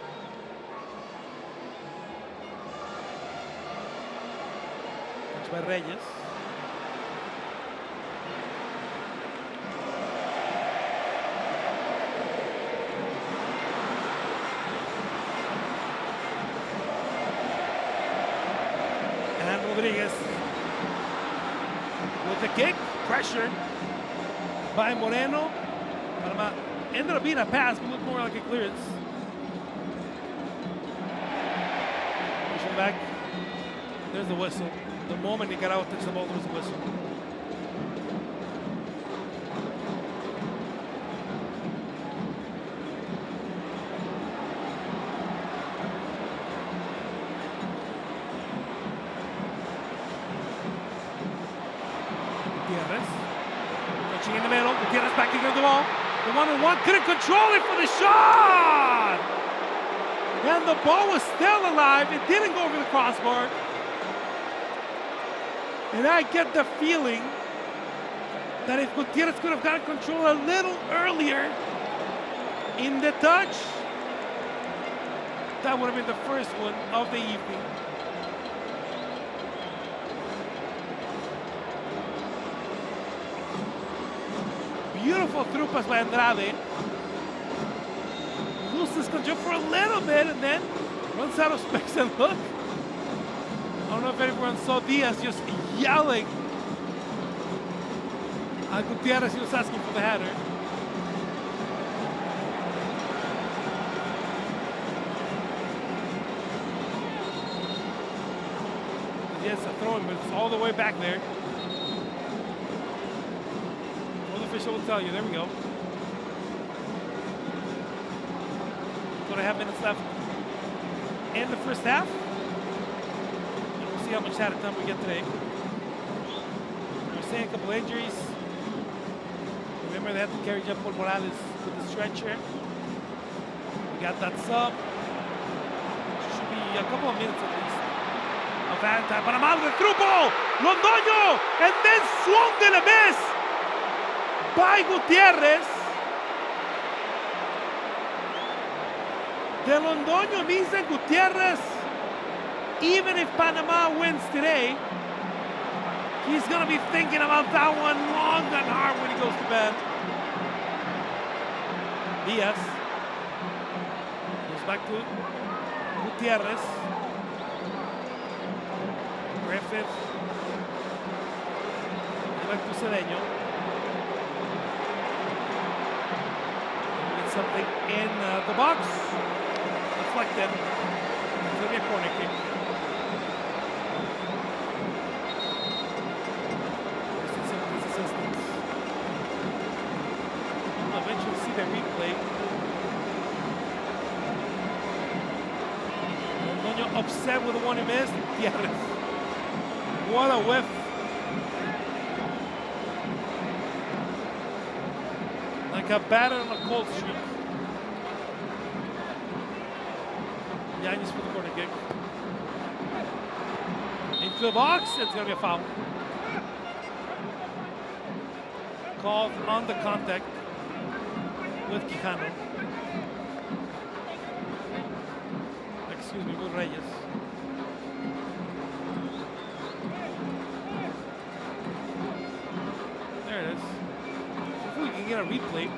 [SPEAKER 1] by Reyes. And Rodriguez with the kick, pressured by Moreno. Panama ended up being a pass, but looked more like a clearance. Pushing back. There's the whistle. The moment Nicaragua touched the ball, there was a whistle. Gutierrez. Touching in the middle. Gutierrez back against the ball. The 1-on-1 couldn't control it for the shot! And the ball was still alive. It didn't go over the crossbar. And I get the feeling that if Gutierrez could have gotten control a little earlier in the touch, that would have been the first one of the evening. Beautiful through pass by Andrade. Loses control for a little bit and then runs out of space. And look, I don't know if everyone saw Diaz just yelling at Gutierrez. He was asking for the header. Yes, a throw in, but it's all the way back there. Official will tell you. There we go. 2.5 minutes left in the first half. And we'll see how much added time we get today. We're seeing a couple injuries. Remember, they had to carry Jean-Paul Morales with the stretcher. We got that sub. Should be a couple of minutes at least of added time. Panama with a through ball. Londoño, and then swung to the miss by Gutierrez. De Londoño means that Gutierrez, even if Panama wins today, he's going to be thinking about that one long and hard when he goes to bed. Diaz goes back to Gutierrez. Griffith. Back to Estadio. Something in the box. Deflected. It's going to be a corner kick. Assistance. We'll eventually see the replay. Londoño upset with the one he missed. Yes. What a whiff. Like a batter on a cold streak. Yanez for the corner kick. Into the box, it's going to be a foul. Called on the contact with Quijano. Excuse me, with Reyes. There it is. Hopefully we can get a replay.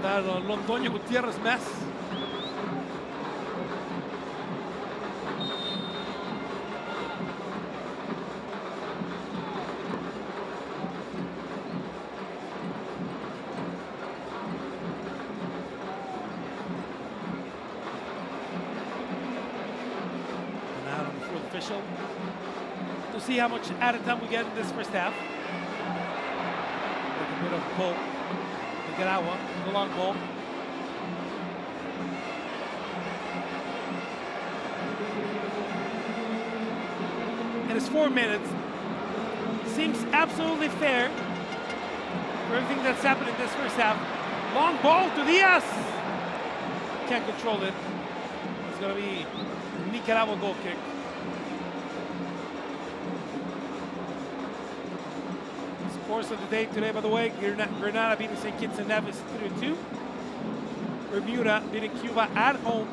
[SPEAKER 1] That Londoño Gutierrez mess. Official to see how much added time we get in this first half. With a bit of pull. Nicaragua, the long ball. And it's 4 minutes. Seems absolutely fair for everything that's happened in this first half. Long ball to Diaz. Can't control it. It's going to be Nicaragua goal kick. Course of the day today, by the way, Granada beating St. Kitts and Nevis 3-2. Bermuda beating Cuba at home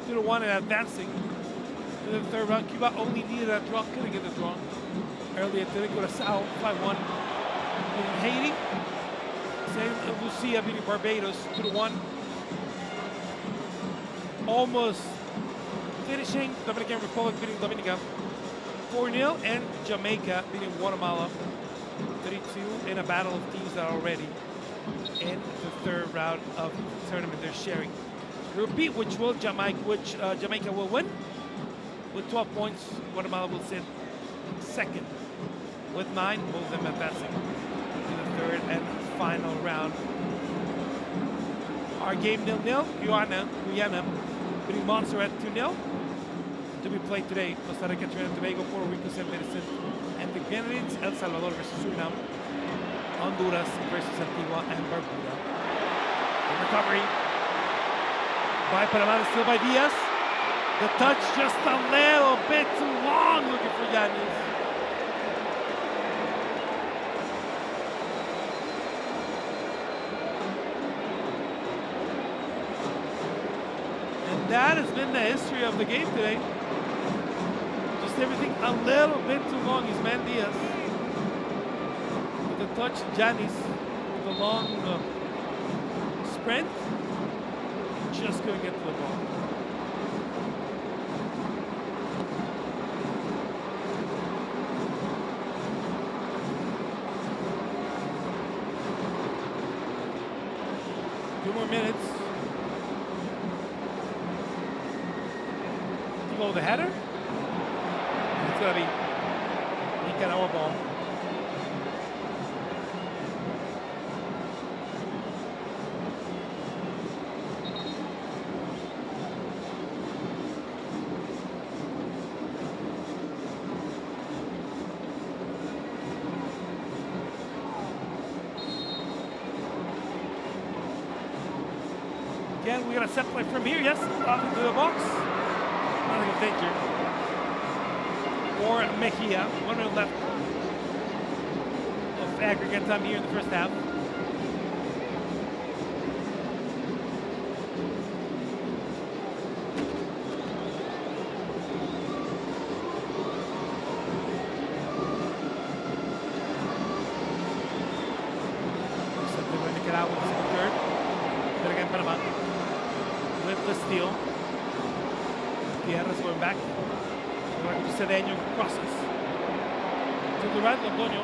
[SPEAKER 1] 2-1 and advancing to the third round. Cuba only needed a draw, couldn't get the draw. Early Atletico Curacao 5-1 beating Haiti. Saint Lucia beating Barbados 2-1. Almost finishing Dominican Republic beating Dominica 4-0, and Jamaica beating Guatemala 32 in a battle of teams that are already in the third round of the tournament. They're sharing Group B, which Jamaica will win with 12 points. Guatemala will sit second with 9, both of them advancing to the third and final round. Our game 0-0, Guyana beating Montserrat 2-0. To be played today, Costa Rica, Trinidad and Tobago, Puerto Rico, St. Vincent, and the Grenadines, El Salvador versus Suriname, Honduras versus Antigua and Barbuda. The recovery by Panama, still by Diaz. The touch just a little bit too long, looking for Yanis. And that has been the history of the game today. Just everything a little bit too long. His man Diaz with the touch, Janis with the long sprint, just couldn't get to the ball. Two more minutes to go. The header. It's going to be Nicaragua ball. Again, we're going to set play from here. Yes, off into the box. Nothing of danger. Or Mejia, 1 minute left of aggregate time here in the first half. Nicaragua in the third. Then again, Panama with the steal. Tierra's going back. Estadio crosses to the right. Londoño,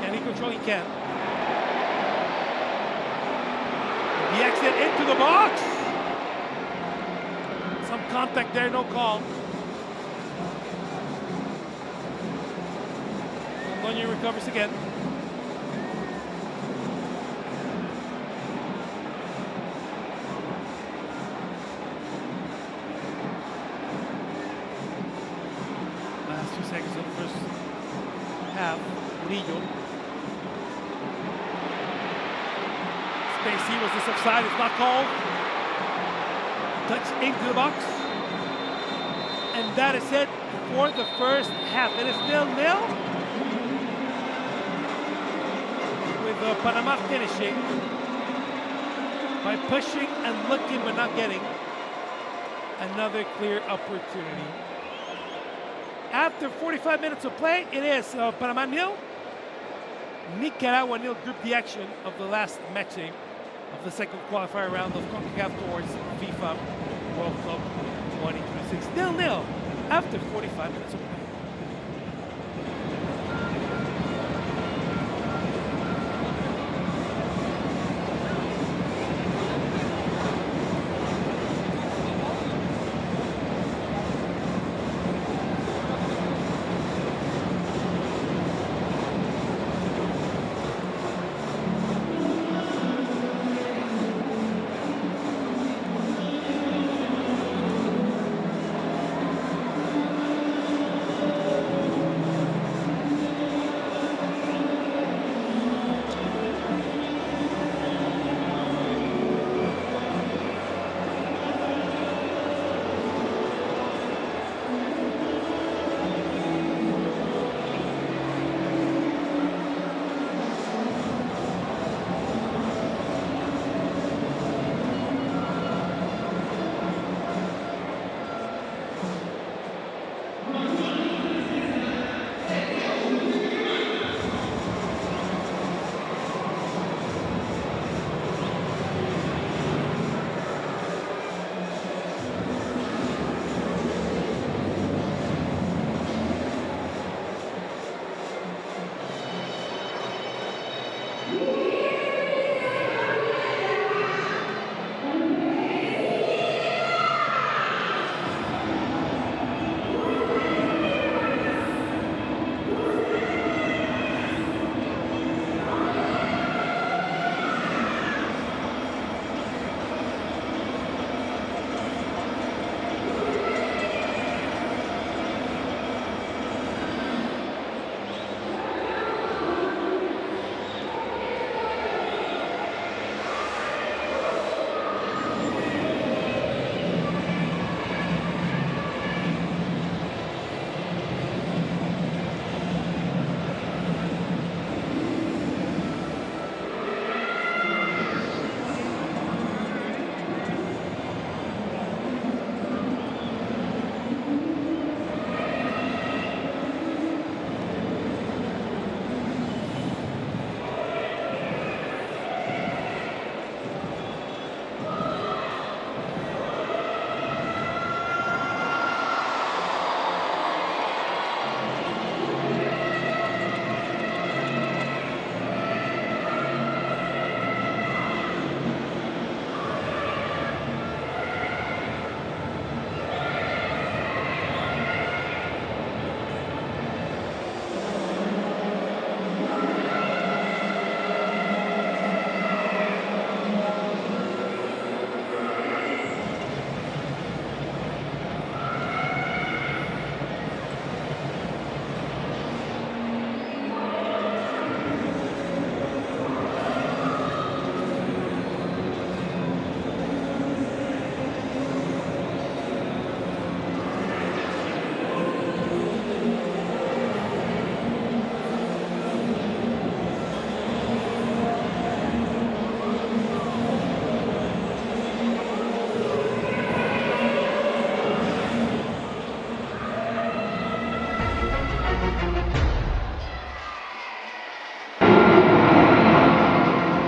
[SPEAKER 1] can he control? He can. The exit into the box. Some contact there, no call. Londoño recovers again. Seconds of the first half. Murillo. Spacey, was this offside? It's not called. Touch into the box. And that is it for the first half. It is 0-0. With Panama finishing by pushing and looking but not getting another clear opportunity. After 45 minutes of play, it is Panama 0, Nicaragua 0. Group D action of the last match of the second qualifier round of Concacaf towards FIFA World Cup 2026. 0-0 after 45 minutes of play.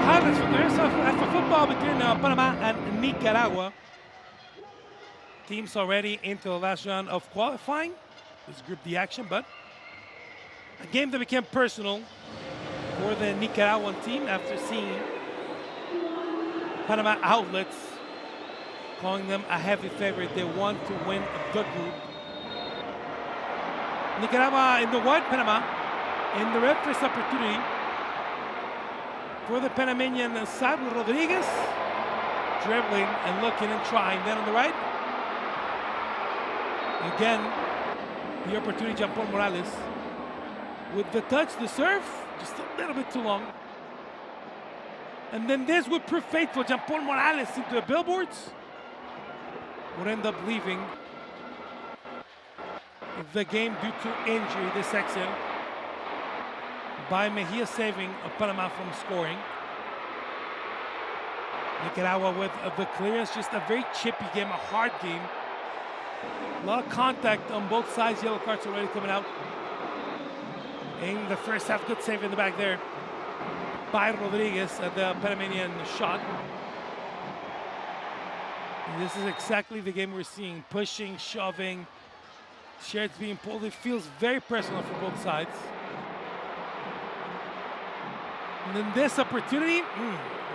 [SPEAKER 1] Highlights from there. So that's for football between Panama and Nicaragua. Teams already into the last round of qualifying. This Group D action, but a game that became personal for the Nicaraguan team after seeing Panama outlets calling them a heavy favorite. They want to win the group. Nicaragua in the white, Panama in the red. First opportunity for the Panamanian side with Rodriguez dribbling and looking and trying. Then on the right, again, the opportunity, Jean-Paul Morales with the touch, the serve, just a little bit too long. And then this would prove faithful. Jean-Paul Morales into the billboards would end up leaving the game due to injury this section by Mejia saving Panama from scoring. Nicaragua with the clearance, just a very chippy game, a hard game. A lot of contact on both sides, yellow cards already coming out. In the first half, good save in the back there by Rodriguez at the Panamanian shot. And this is exactly the game we're seeing. Pushing, shoving, shirts being pulled. It feels very personal for both sides. And then this opportunity,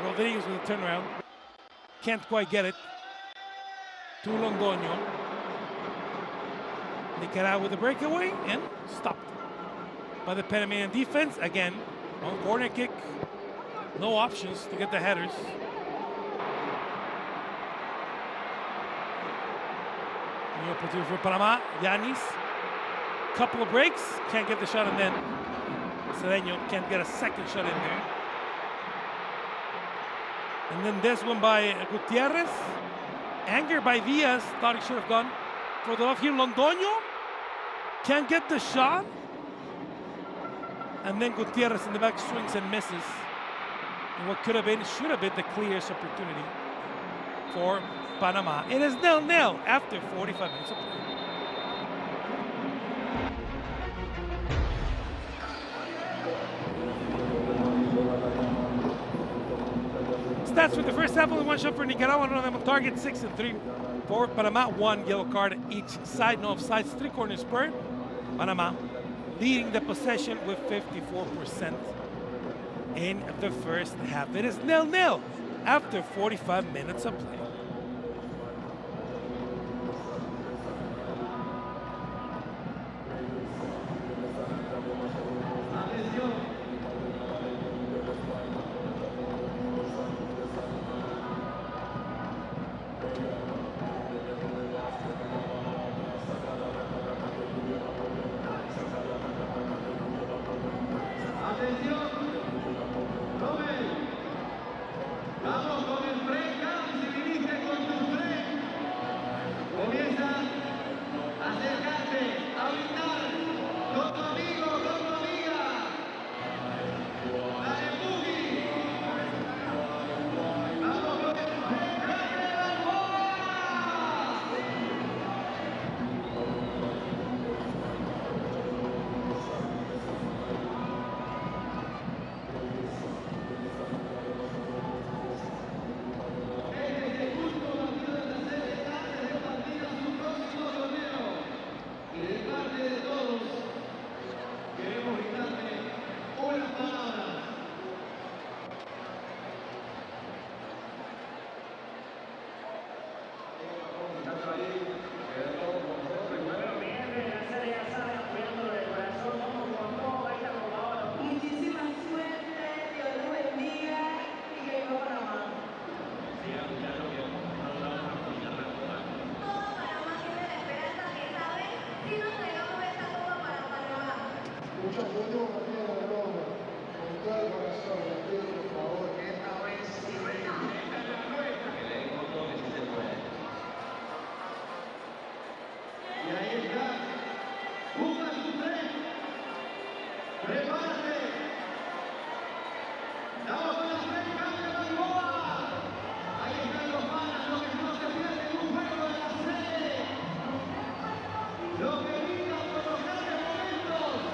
[SPEAKER 1] Rodriguez with a turnaround. Can't quite get it. To Londoño. Nicaragua with a breakaway and stopped by the Panamanian defense. Again, on corner kick, no options to get the headers. New opportunity for Panama. Yanis, couple of breaks, can't get the shot, and then Estadio can't get a second shot in there. And then this one by Gutierrez. Anger by Diaz, thought he should have gone for the off here. Londoño can't get the shot. And then Gutierrez in the back swings and misses. And what could have been, should have been the clearest opportunity for Panama. It is 0-0 after 45 minutes of play. Stats for the first half, only one shot for Nicaragua, none of them on target, 6 and 3 for Panama. One yellow card each side, no offsides, 3 corners spurred. Panama leading the possession with 54% in the first half. It is 0-0 after 45 minutes of play.
[SPEAKER 2] Rommel, vamos con el breakdown, si viniste con tu tren. Comienza a acercarte, a brindar con tu amigo, con tu amiga. La de Boogie. Vamos con el breakdown de Balboa.
[SPEAKER 3] Muchas gracias, María de Roma. Con todo el corazón, le pido por favor que esta vez sí venga. Esta es la nuestra. Que le den todo que sí se puede.
[SPEAKER 2] Y ahí está. Busca su tren. Prepárate. Vamos con el breakdown de Balboa. Ahí están los panas, los que no se pierden un juego de la serie. Los que brindan por los grandes momentos.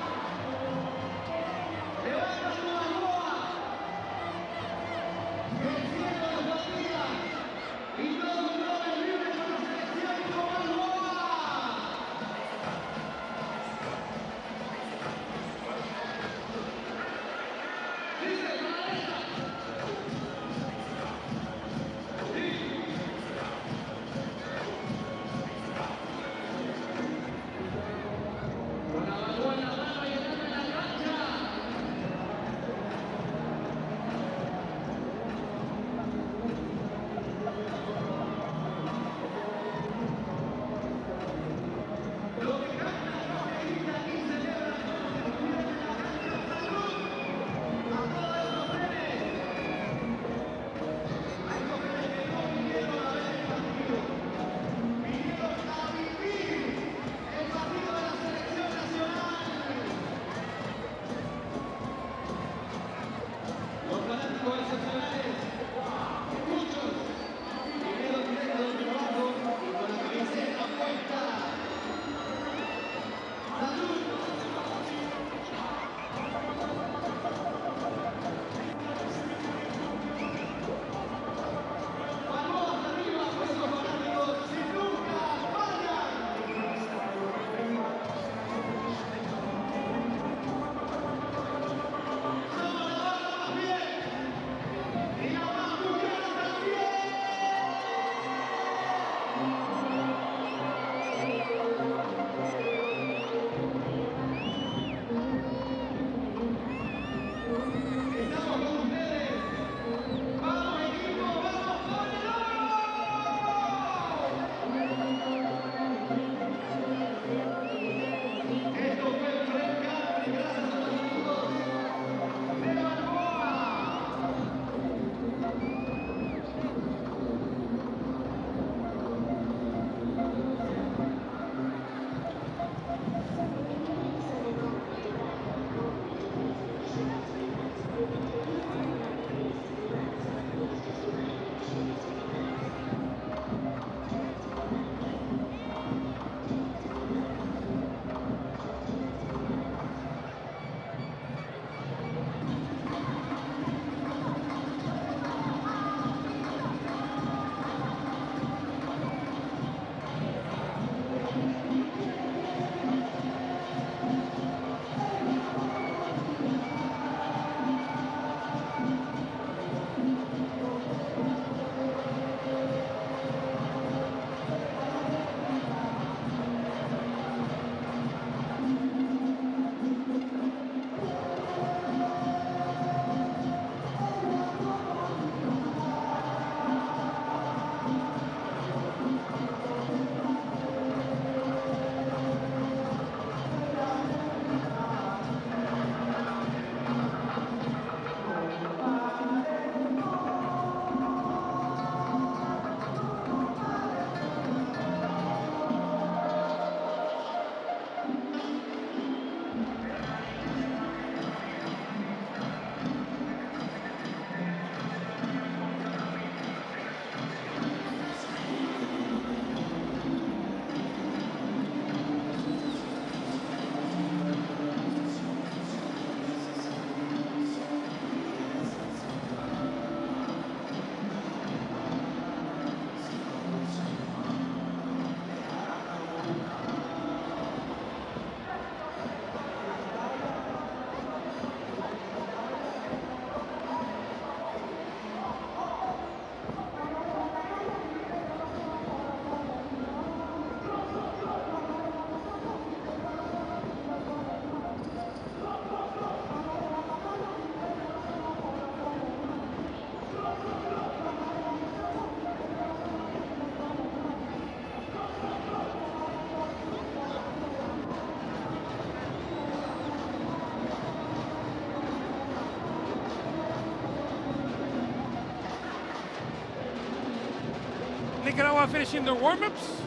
[SPEAKER 1] Nicaragua finishing their warm-ups.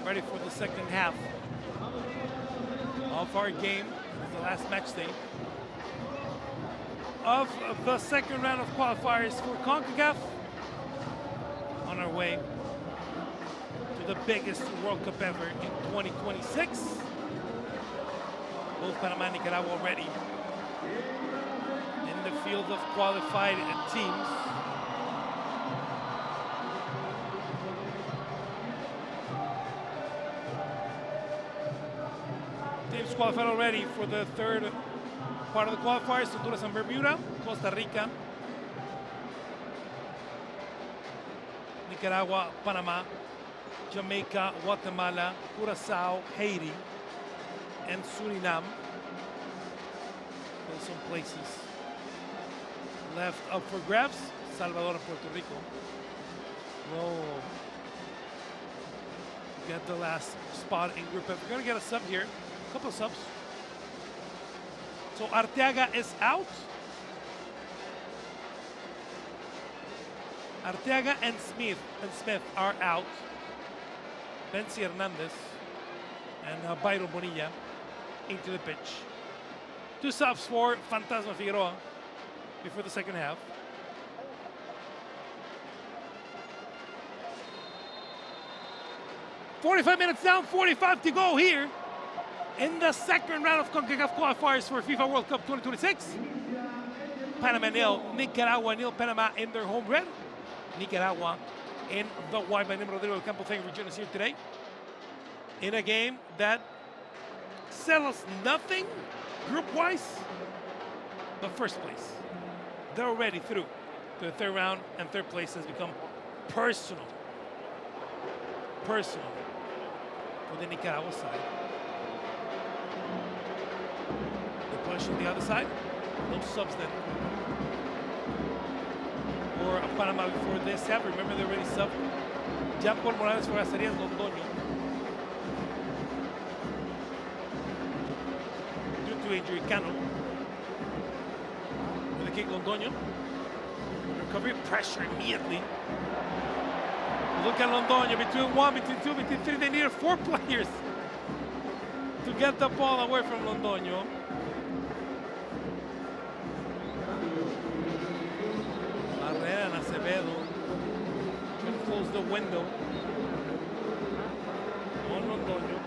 [SPEAKER 1] Ready for the second half of our game. This is the last match day of the second round of qualifiers for Concacaf. On our way to the biggest World Cup ever in 2026. Both Panama and Nicaragua already in the field of qualified teams. Teams qualified already for the third part of the qualifiers: Honduras and Bermuda, Costa Rica, Nicaragua, Panama, Jamaica, Guatemala, Curacao, Haiti, and Suriname. There's some places left up for grabs. Salvador and Puerto Rico will get the last spot in Group F. We're going to get a sub here, a couple of subs. So Arteaga is out. Arteaga and Smith are out. Benzi Hernandez and Byron Bonilla into the pitch. Two subs for Fantasma Figueroa before the second half. "45 minutes down, 45 to go here in the second round of Concacaf Qualifiers for FIFA World Cup 2026. Panama nil, Nicaragua nil. Panama in their home red. Nicaragua in the white. My name is Rodrigo del Campo. Thank you for joining us here today in a game that settles nothing group-wise, but first place. They're already through to the third round, and third place has become personal for the Nicaragua side. The push on the other side, no subs then for Panama before this half. Remember, they already subbed Jean Paul Morales for Acerías Londoño due to injury. Cano with the kick. Londoño recovery, pressure immediately. Look at Londoño, between one, between two, between three. They needed 4 players to get the ball away from Londoño. Barrera and Acevedo trying to close the window on Londoño.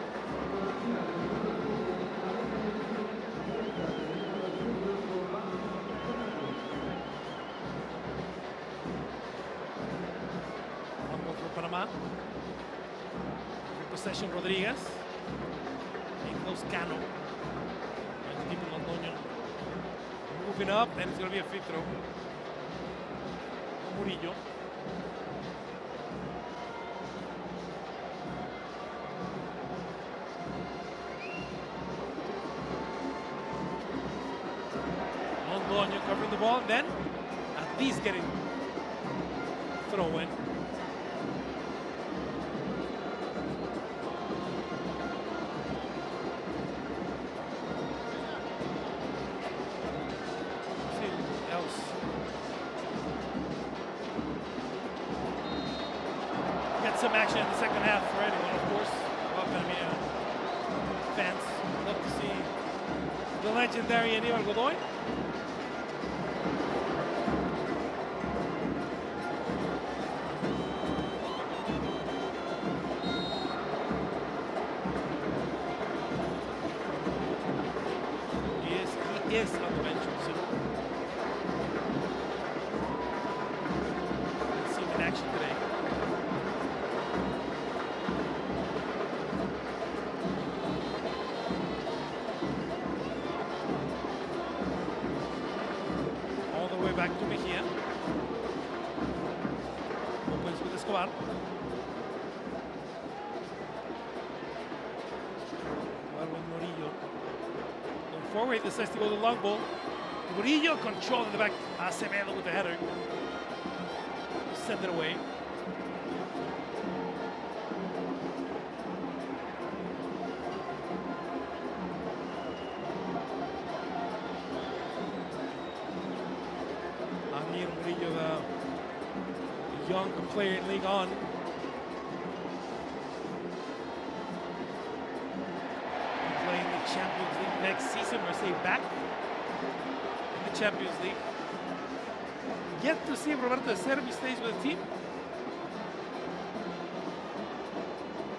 [SPEAKER 1] Panama. Possession Rodriguez. In close Cano. Trying to keep Londoño moving up, and it's going to be a free throw. Murillo. Londoño covering the ball, and then at least getting throw in. Some action in the second half for anyone, of course. Panama fans love to see the legendary Aníbal Godoy. He is on the bench also. Let's see him in action today. Back to Mejia. Opens with Escobar. With Murillo. Going forward, decides to go to the long ball. Murillo control in the back. Acevedo with the header. Send it away. young player in League On. Playing the Champions League next season, or say back in the Champions League. Yet to see if Roberto De Servi stays with the team.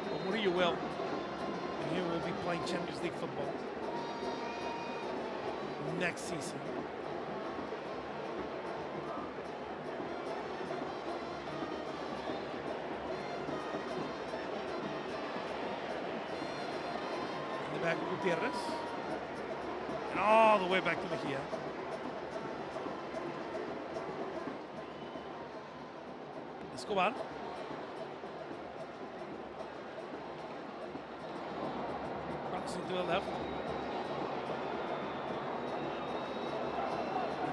[SPEAKER 1] But Murillo will. And he will be playing Champions League football next season. In the back of Gutierrez. And all the way back to Mejia. Escobar. Crossing to the left.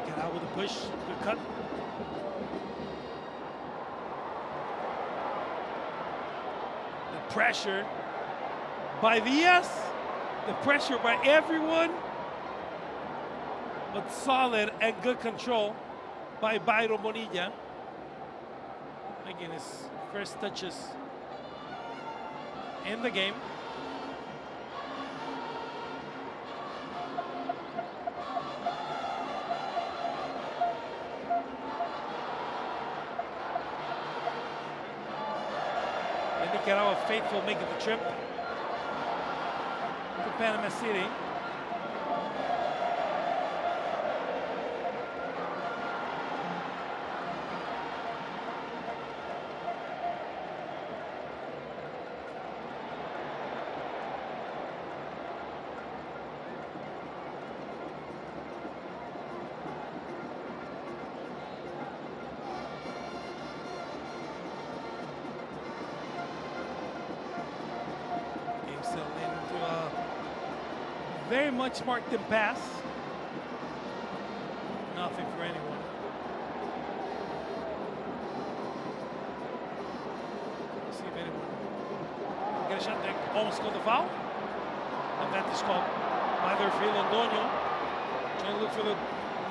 [SPEAKER 1] Get out with a push. Good cut. The pressure by Diaz. The pressure by everyone. But solid and good control by Byron Bonilla. Making his first touches in the game. The Nicaragua faithful making the trip to Panama City. Very much marked in pass. Nothing for anyone. Let's see if anyone get a shot there. Almost called the foul. Advantage called by their field Londoño. Trying to look for the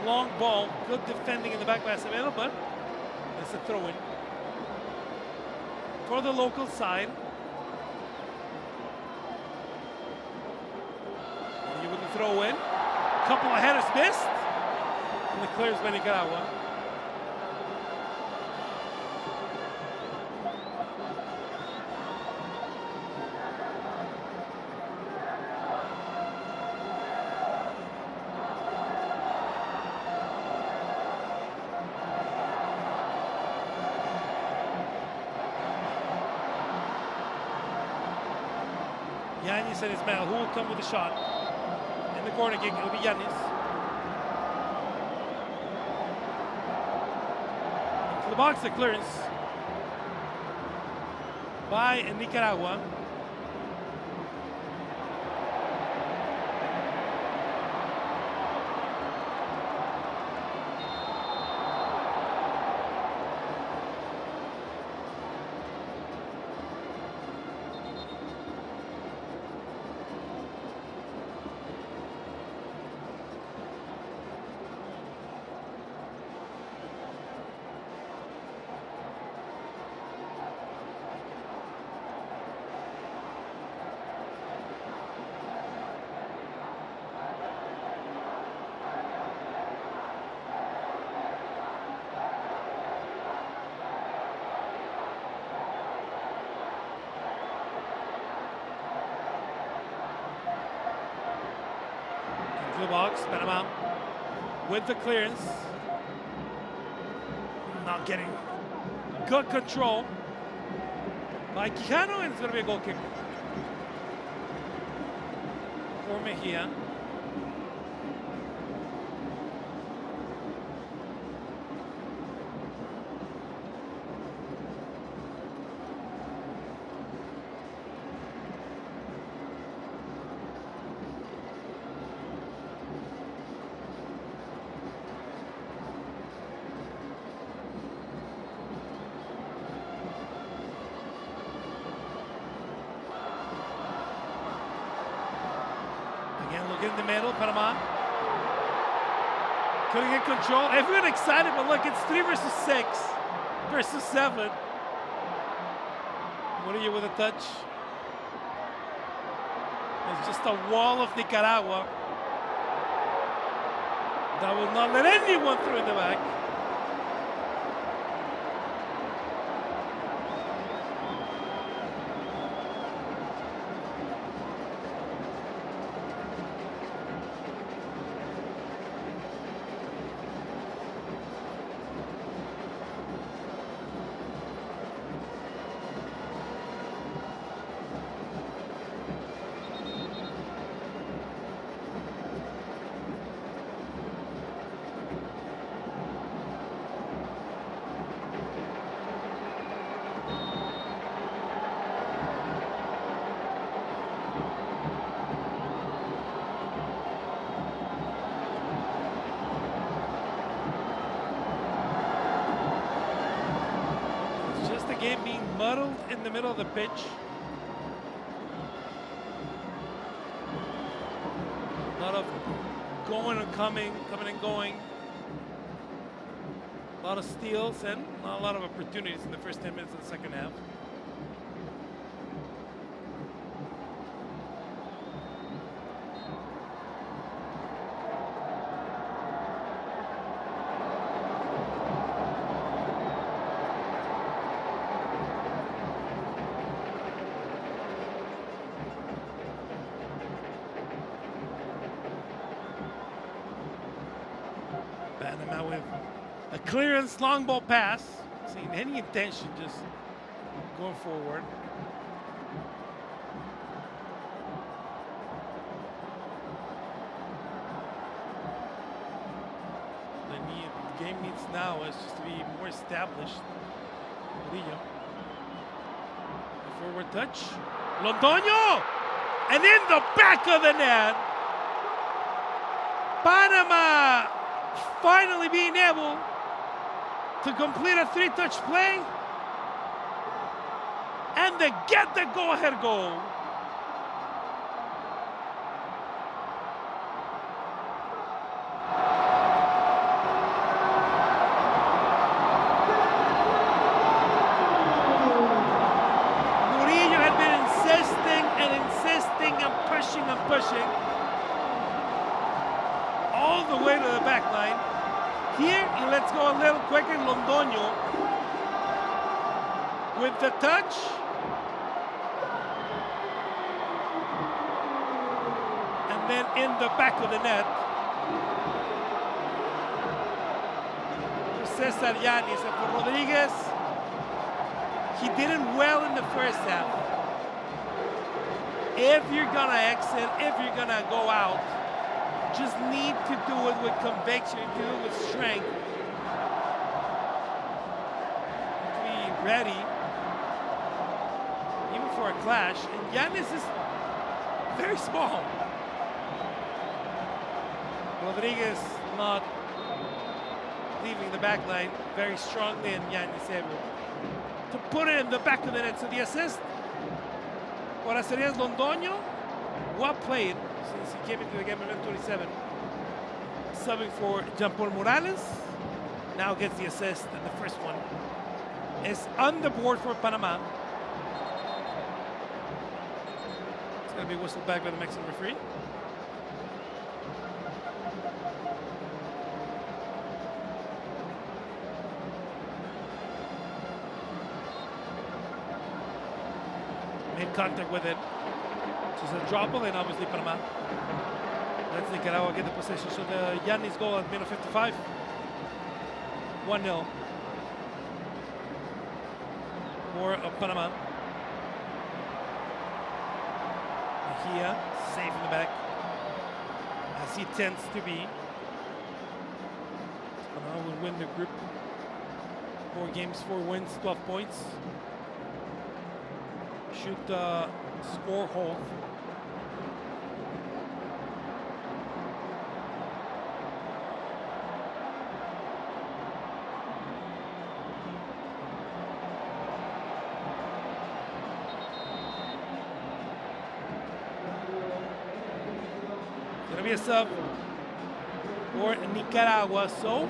[SPEAKER 1] long ball. Good defending in the back by Acevedo, but it's a throw-in for the local side. With the throw in, a couple of headers missed, and the clears by Nicaragua. Yanis and Ismail, who will come with the shot? The corner kick, it'll be Yanis. Into the box, the clearance by Nicaragua. The box, Panama with the clearance. Not getting good control by Quijano, and it's going to be a goal kick for Mejia. In the middle, Panama couldn't get control. Everyone excited, but look, it's 3 versus 6. versus 7. Murillo with a touch. It's just a wall of Nicaragua that will not let anyone through in the back. Game being muddled in the middle of the pitch. A lot of going and coming and going. A lot of steals and not a lot of opportunities in the first 10 minutes of the second half. Panama with a clearance, long ball pass. Seeing any intention, just going forward. The game needs now is just to be more established. Murillo. The forward touch. Londoño! And in the back of the net. Panama finally being able to complete a 3-touch play and to get the go-ahead goal. Murillo had been insisting and pushing all the way to the back line. Here, he lets go a little quicker. Londoño with the touch. And then in the back of the net. For Cesar Yanis and for Rodriguez. He did it well in the first half. If you're gonna exit, if you're gonna go out, just need to do it with conviction, do it with strength. Be ready, even for a clash. And Yanis is very small. Rodriguez not leaving the back line very strongly, and Yanis able to put it in the back of the net. So the assist, what I said is Londoño, well played. Since he came into the game in minute 27, subbing for Jean-Paul Morales, now gets the assist, and the first one is on the board for Panama. It's going to be whistled back by the Mexican referee. Made contact with it. So it's a drop ball, and obviously Panama lets Nicaragua get the possession. So the Yanis goal at minute 55. 1-0 for Panama. Mejia safe in the back, as he tends to be. Panama will win the group. 4 games, 4 wins, 12 points. Should score hold. Gonna be a sub for Nicaragua. So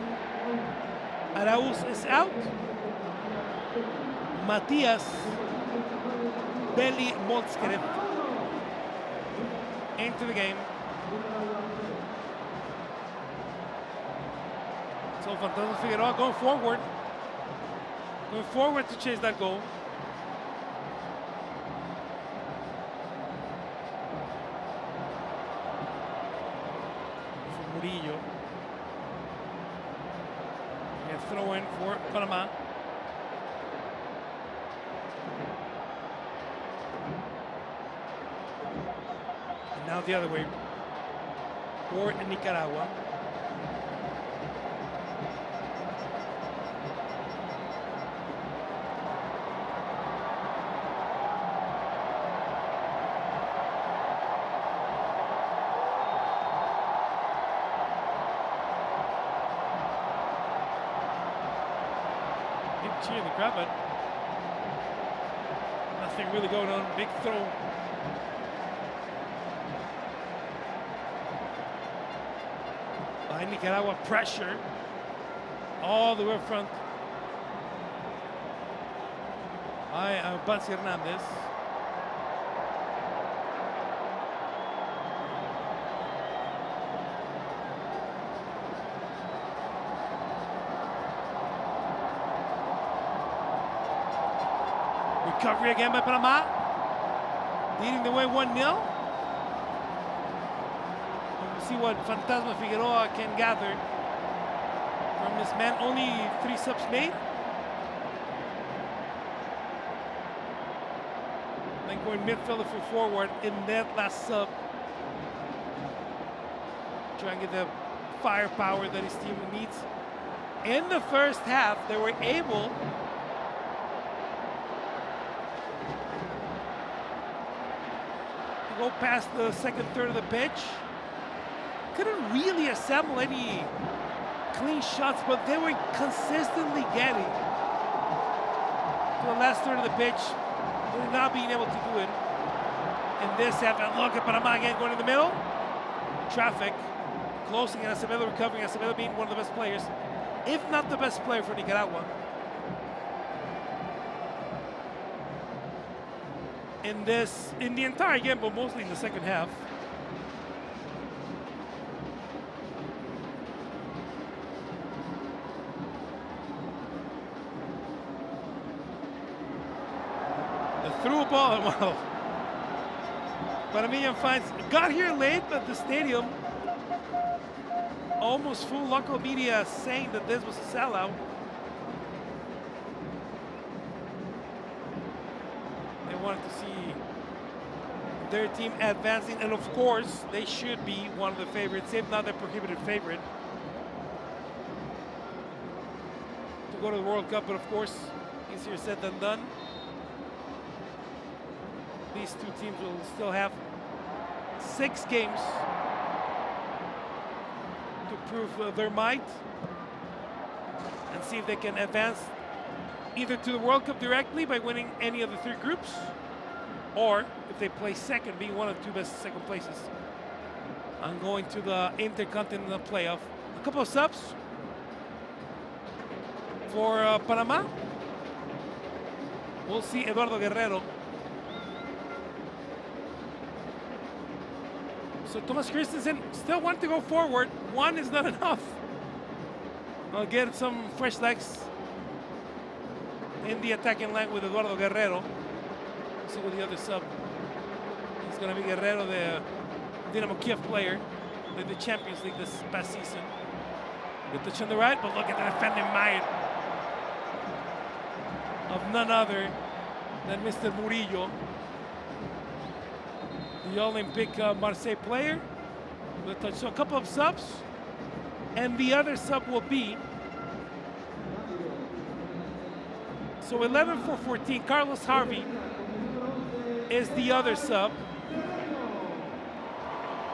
[SPEAKER 1] Arauz is out. Matias Beli Molskrev into the game. So Fantasma Figueroa going forward to chase that goal. For Murillo. And throw in for Panama. And now the other way for Nicaragua. Cheer in the crowd, but nothing really going on. Big throw. By Nicaragua, pressure all the way up front by Fernández. Recovery again by Panama, leading the way 1-0. We'll see what Fantasma Figueroa can gather from this man. Only 3 subs made. Then going midfielder for forward in that last sub. Try and get the firepower that his team needs. In the first half, they were able go past the second third of the pitch. Couldn't really assemble any clean shots, but they were consistently getting to the last third of the pitch. They're not being able to do it in this half. And look at Panama again going in the middle. Traffic closing, and Acevedo recovering. Acevedo being one of the best players, if not the best player for Nicaragua. In the entire game, but mostly in the second half. The through ball, well, Panamanian finds, got here late, but the stadium almost full. Local media saying that this was a sellout. Wanted to see their team advancing, and of course they should be one of the favorites, if not the prohibited favorite, to go to the World Cup. But of course, easier said than done. These two teams will still have 6 games to prove their might and see if they can advance either to the World Cup directly by winning any of the 3 groups, or if they play second, being one of the 2 best second places, and going to the Intercontinental playoff. A couple of subs for Panama. We'll see Eduardo Guerrero. So Thomas Christensen still want to go forward. 1 is not enough. I'll get some fresh legs in the attacking line with Eduardo Guerrero. Let's see what the other sub. He's going to be Guerrero, the Dynamo Kiev player, the Champions League this past season. Good touch on the right, but look at the defending might of none other than Mr. Murillo, the Olympique Marseille player. Good touch. So a couple of subs, and the other sub will be, so 11 for 14, Carlos Harvey is the other sub.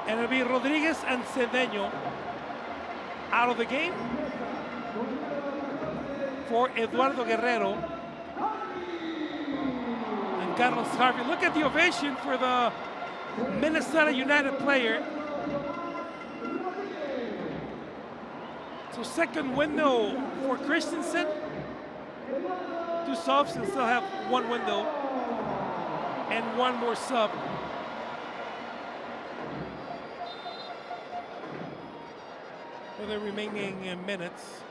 [SPEAKER 1] And it'll be Rodriguez and Cedeño out of the game for Eduardo Guerrero and Carlos Harvey. Look at the ovation for the Minnesota United player. So second window for Christensen to 2 subs, he'll still have 1 window and 1 more sub. For the remaining minutes.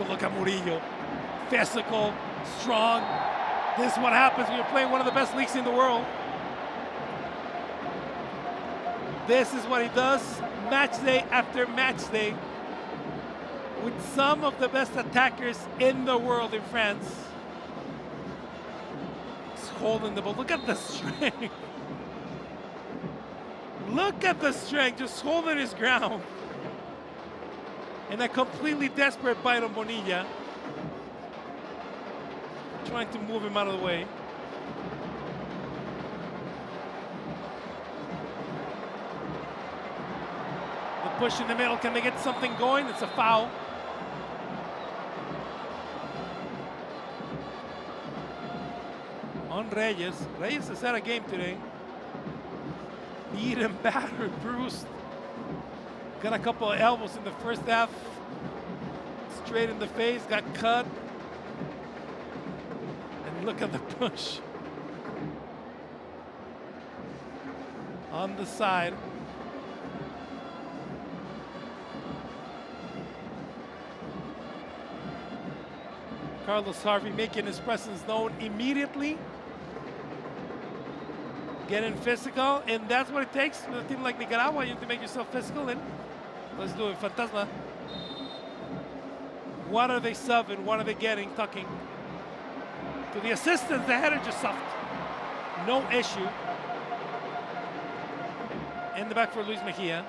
[SPEAKER 1] Look at Murillo. Physical, strong. This is what happens when you're playing one of the best leagues in the world. This is what he does match day after match day with some of the best attackers in the world in France. He's holding the ball. Look at the strength. Look at the strength, just holding his ground. And a completely desperate bite on Bonilla. Trying to move him out of the way. The push in the middle, can they get something going? It's a foul. On Reyes. Reyes has had a game today. Beaten, battered, bruised. Got a couple of elbows in the first half. Straight in the face, got cut. And look at the push. On the side. Carlos Harvey making his presence known immediately. Getting physical, and that's what it takes with a team like Nicaragua. You have to make yourself physical, and let's do it. Fantasma. What are they subbing? What are they getting? Tucking. To the assistants, the header just soft. No issue. In the back for Luis Mejia.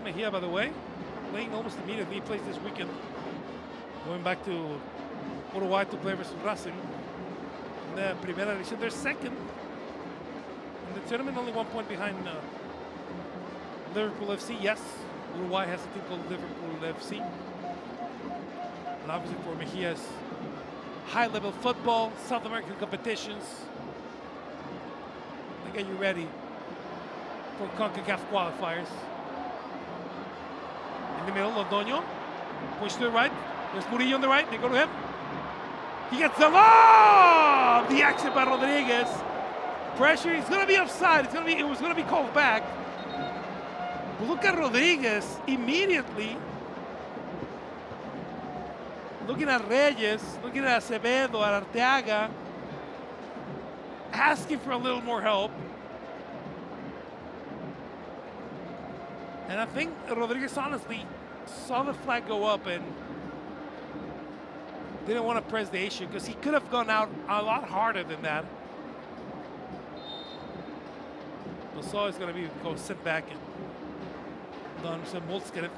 [SPEAKER 1] Mejia, by the way, playing almost immediately. He plays this weekend. Going back to Uruguay to play versus Racing. In the Primera División, they're second. In the tournament, only 1 point behind Liverpool FC. Yes, Uruguay has a team called Liverpool FC. And obviously for Mejia's high-level football, South American competitions, they get you ready for Concacaf Qualifiers. In the middle, Londoño. Push to the right. There's Murillo on the right. They go to him. He gets the lob! The action by Rodriguez. Pressure. He's going to be offside. It was going to be called back. But look at Rodriguez immediately. Looking at Reyes. Looking at Acevedo, at Arteaga. Asking for a little more help. And I think Rodriguez honestly saw the flag go up and didn't want to press the issue because he could have gone out a lot harder than that. But so it's going to be go sit back and done some Molskeret.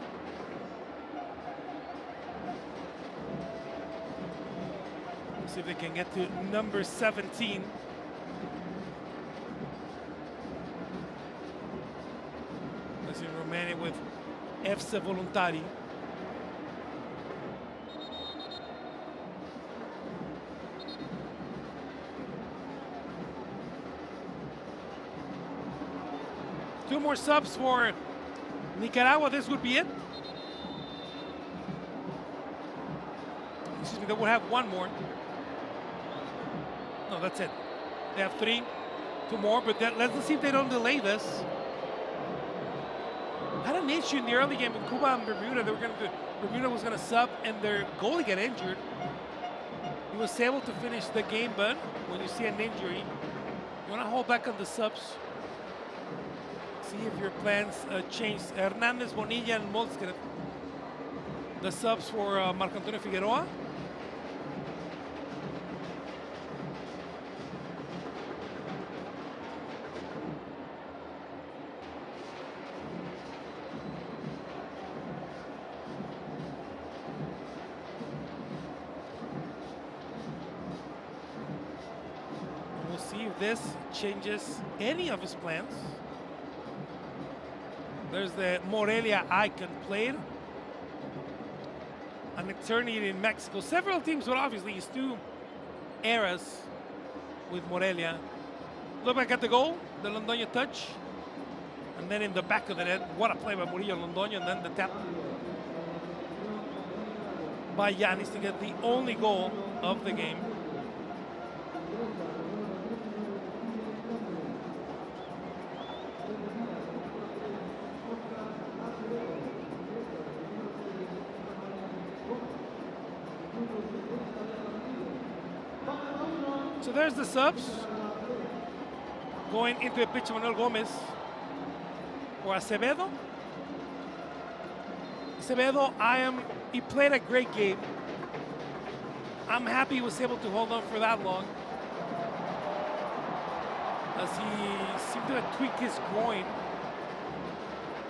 [SPEAKER 1] See if they can get to number 17. Romania with FC Voluntari. Two more subs for Nicaragua. This would be it. Excuse me, they will have one more. No, that's it. They have three. Two more, but let's see if they don't delay this. Had an issue in the early game with Cuba and Bermuda. Bermuda was going to sub, and their goalie got injured. He was able to finish the game, but when you see an injury, you want to hold back on the subs. See if your plans change. Hernández, Bonilla, and Molskeret. The subs for Marco Antonio Figueroa. if this changes any of his plans. There's the Morelia icon played. An eternity in Mexico. Several teams would obviously use 2 eras with Morelia. Look back at the goal, the Londoño touch. And then in the back of the net, what a play by Murillo Londoño, and then the tap by Yanis to get the only goal of the game. So there's the subs. Going into the pitch, Manuel Gomez for Acevedo. Acevedo, he played a great game. I'm happy he was able to hold on for that long, as he seemed to have tweaked his groin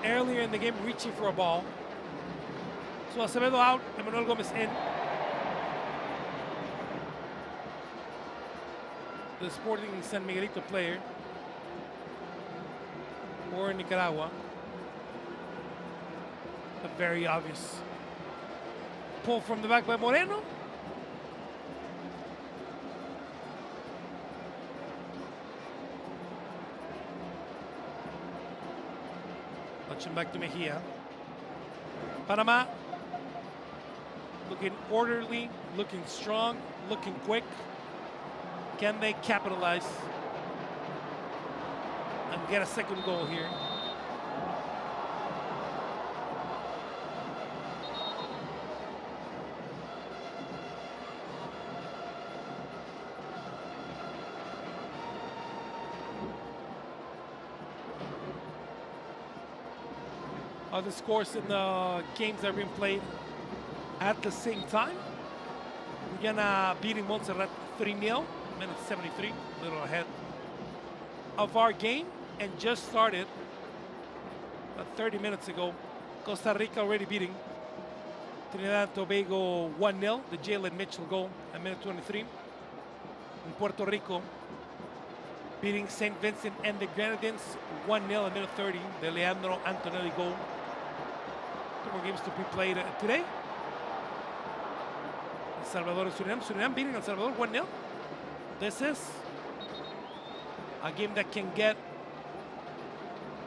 [SPEAKER 1] earlier in the game, reaching for a ball. So Acevedo out, Manuel Gomez in. The Sporting San Miguelito player for Nicaragua. A very obvious pull from the back by Moreno. Touching back to Mejia. Panama looking orderly, looking strong, looking quick. Can they capitalize and get a second goal here? Other scores in the games that are being played at the same time. Guyana beating Montserrat 3-0. Minute 73, a little ahead of our game, and just started about 30 minutes ago. Costa Rica already beating Trinidad and Tobago 1-0, the Jalen Mitchell goal at minute 23. In Puerto Rico, beating St. Vincent and the Grenadines 1-0 at minute 30, the Leandro Antonelli goal. 2 more games to be played today. El Salvador and Surinam. Surinam beating El Salvador 1-0. This is a game that can get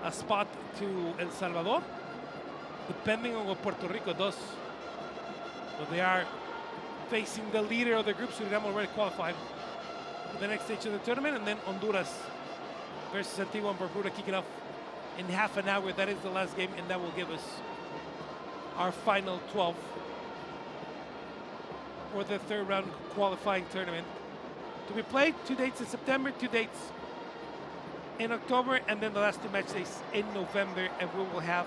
[SPEAKER 1] a spot to El Salvador, depending on what Puerto Rico does. But they are facing the leader of the group. Surinam already qualified for the next stage of the tournament, and then Honduras versus Antigua and Barbuda kicking off in half an hour. That is the last game, and that will give us our final 12 for the 3rd round qualifying tournament. To be played 2 dates in September, 2 dates in October, and then the last 2 match days in November, and we will have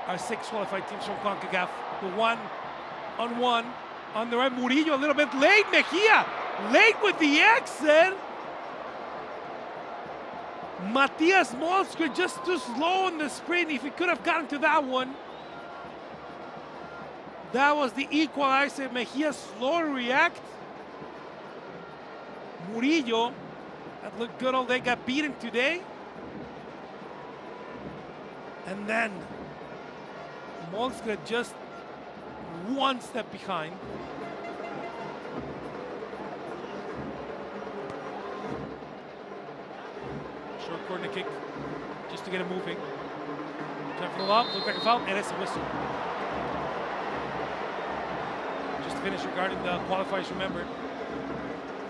[SPEAKER 1] our 6 qualified teams from Concacaf. The 1-on-1 on the right. Murillo a little bit late. Mejia late with the exit. Matias Molsker just too slow in the sprint. If he could have gotten to that one, that was the equalizer. Mejia slow to react. Murillo, that looked good all day, got beaten today. And then Molsker just 1 step behind. Short corner kick just to get it moving. Time for the lob, looked like a foul, and it's a whistle. Just to finish regarding the qualifiers, remember,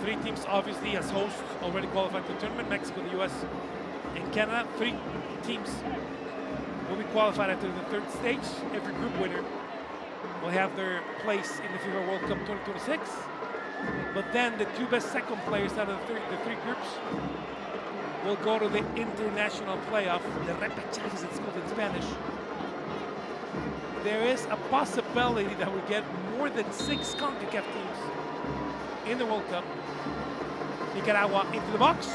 [SPEAKER 1] 3 teams obviously as hosts already qualified for the tournament: Mexico, the US, and Canada. 3 teams will be qualified after the 3rd stage. Every group winner will have their place in the FIFA World Cup 2026. But then the 2 best second players out of the 3 groups will go to the international playoff, the repechaje as it's called in Spanish. There is a possibility that we get more than 6 CONCACAF teams in the World Cup. Nicaragua into the box.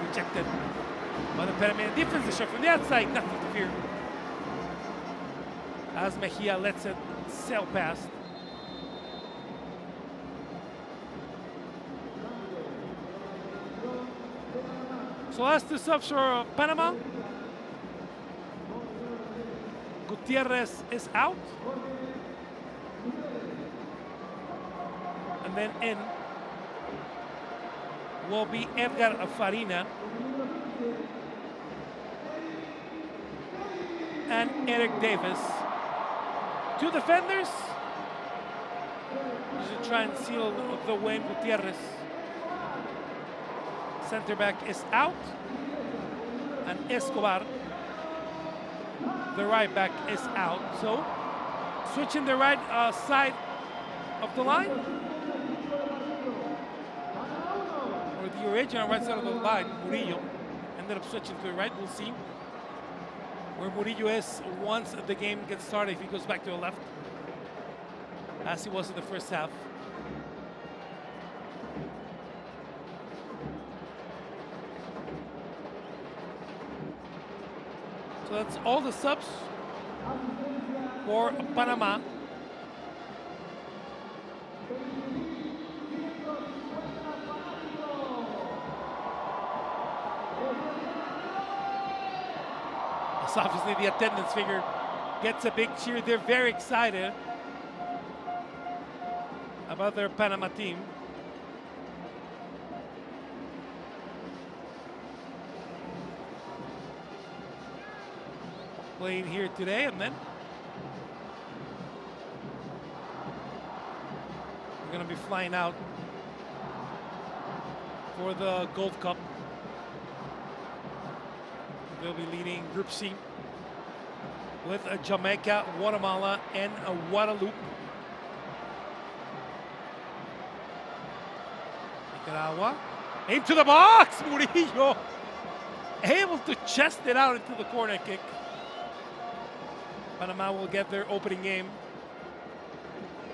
[SPEAKER 1] Rejected by the Panamanian defense. The shot from the outside, nothing to fear, as Mejia lets it sail past. So that's the subs for Panama. Gutierrez is out. And then in will be Edgar Farina and Eric Davis. Two defenders. Just to try and seal the Wayne Gutierrez. Center back is out. And Escobar, the right back, is out. So switching the right side of the line. Or the original right side of the line, Murillo ended up switching to the right. We'll see where Murillo is once the game gets started, if he goes back to the left, as he was in the first half. So that's all the subs for Panama. So obviously the attendance figure gets a big cheer. They're very excited about their Panama team. Playing here today, and then we're going to be flying out for the Gold Cup. They'll be leading Group C with Jamaica, Guatemala, and Guadeloupe. Nicaragua into the box. Murillo able to chest it out into the corner kick. Panama will get their opening game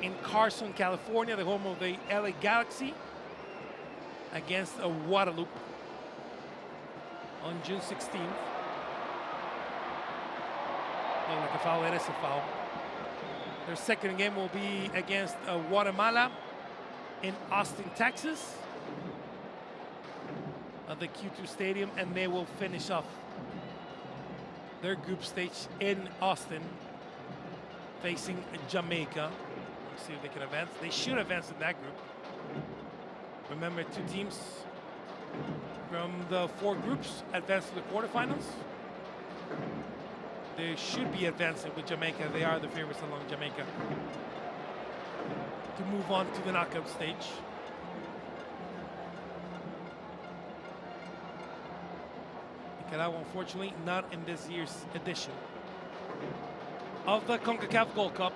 [SPEAKER 1] in Carson, California, the home of the LA Galaxy, against Guadeloupe on June 16th. Look like a foul, it is a foul. Their second game will be against Guatemala in Austin, Texas, at the Q2 Stadium, and they will finish off their group stage in Austin, facing Jamaica. Let's see if they can advance. They should advance in that group. Remember, two teams from the four groups advance to the quarterfinals. They should be advancing with Jamaica. They are the favorites along Jamaica to move on to the knockout stage. Nicaragua, unfortunately, not in this year's edition of the Concacaf Gold Cup.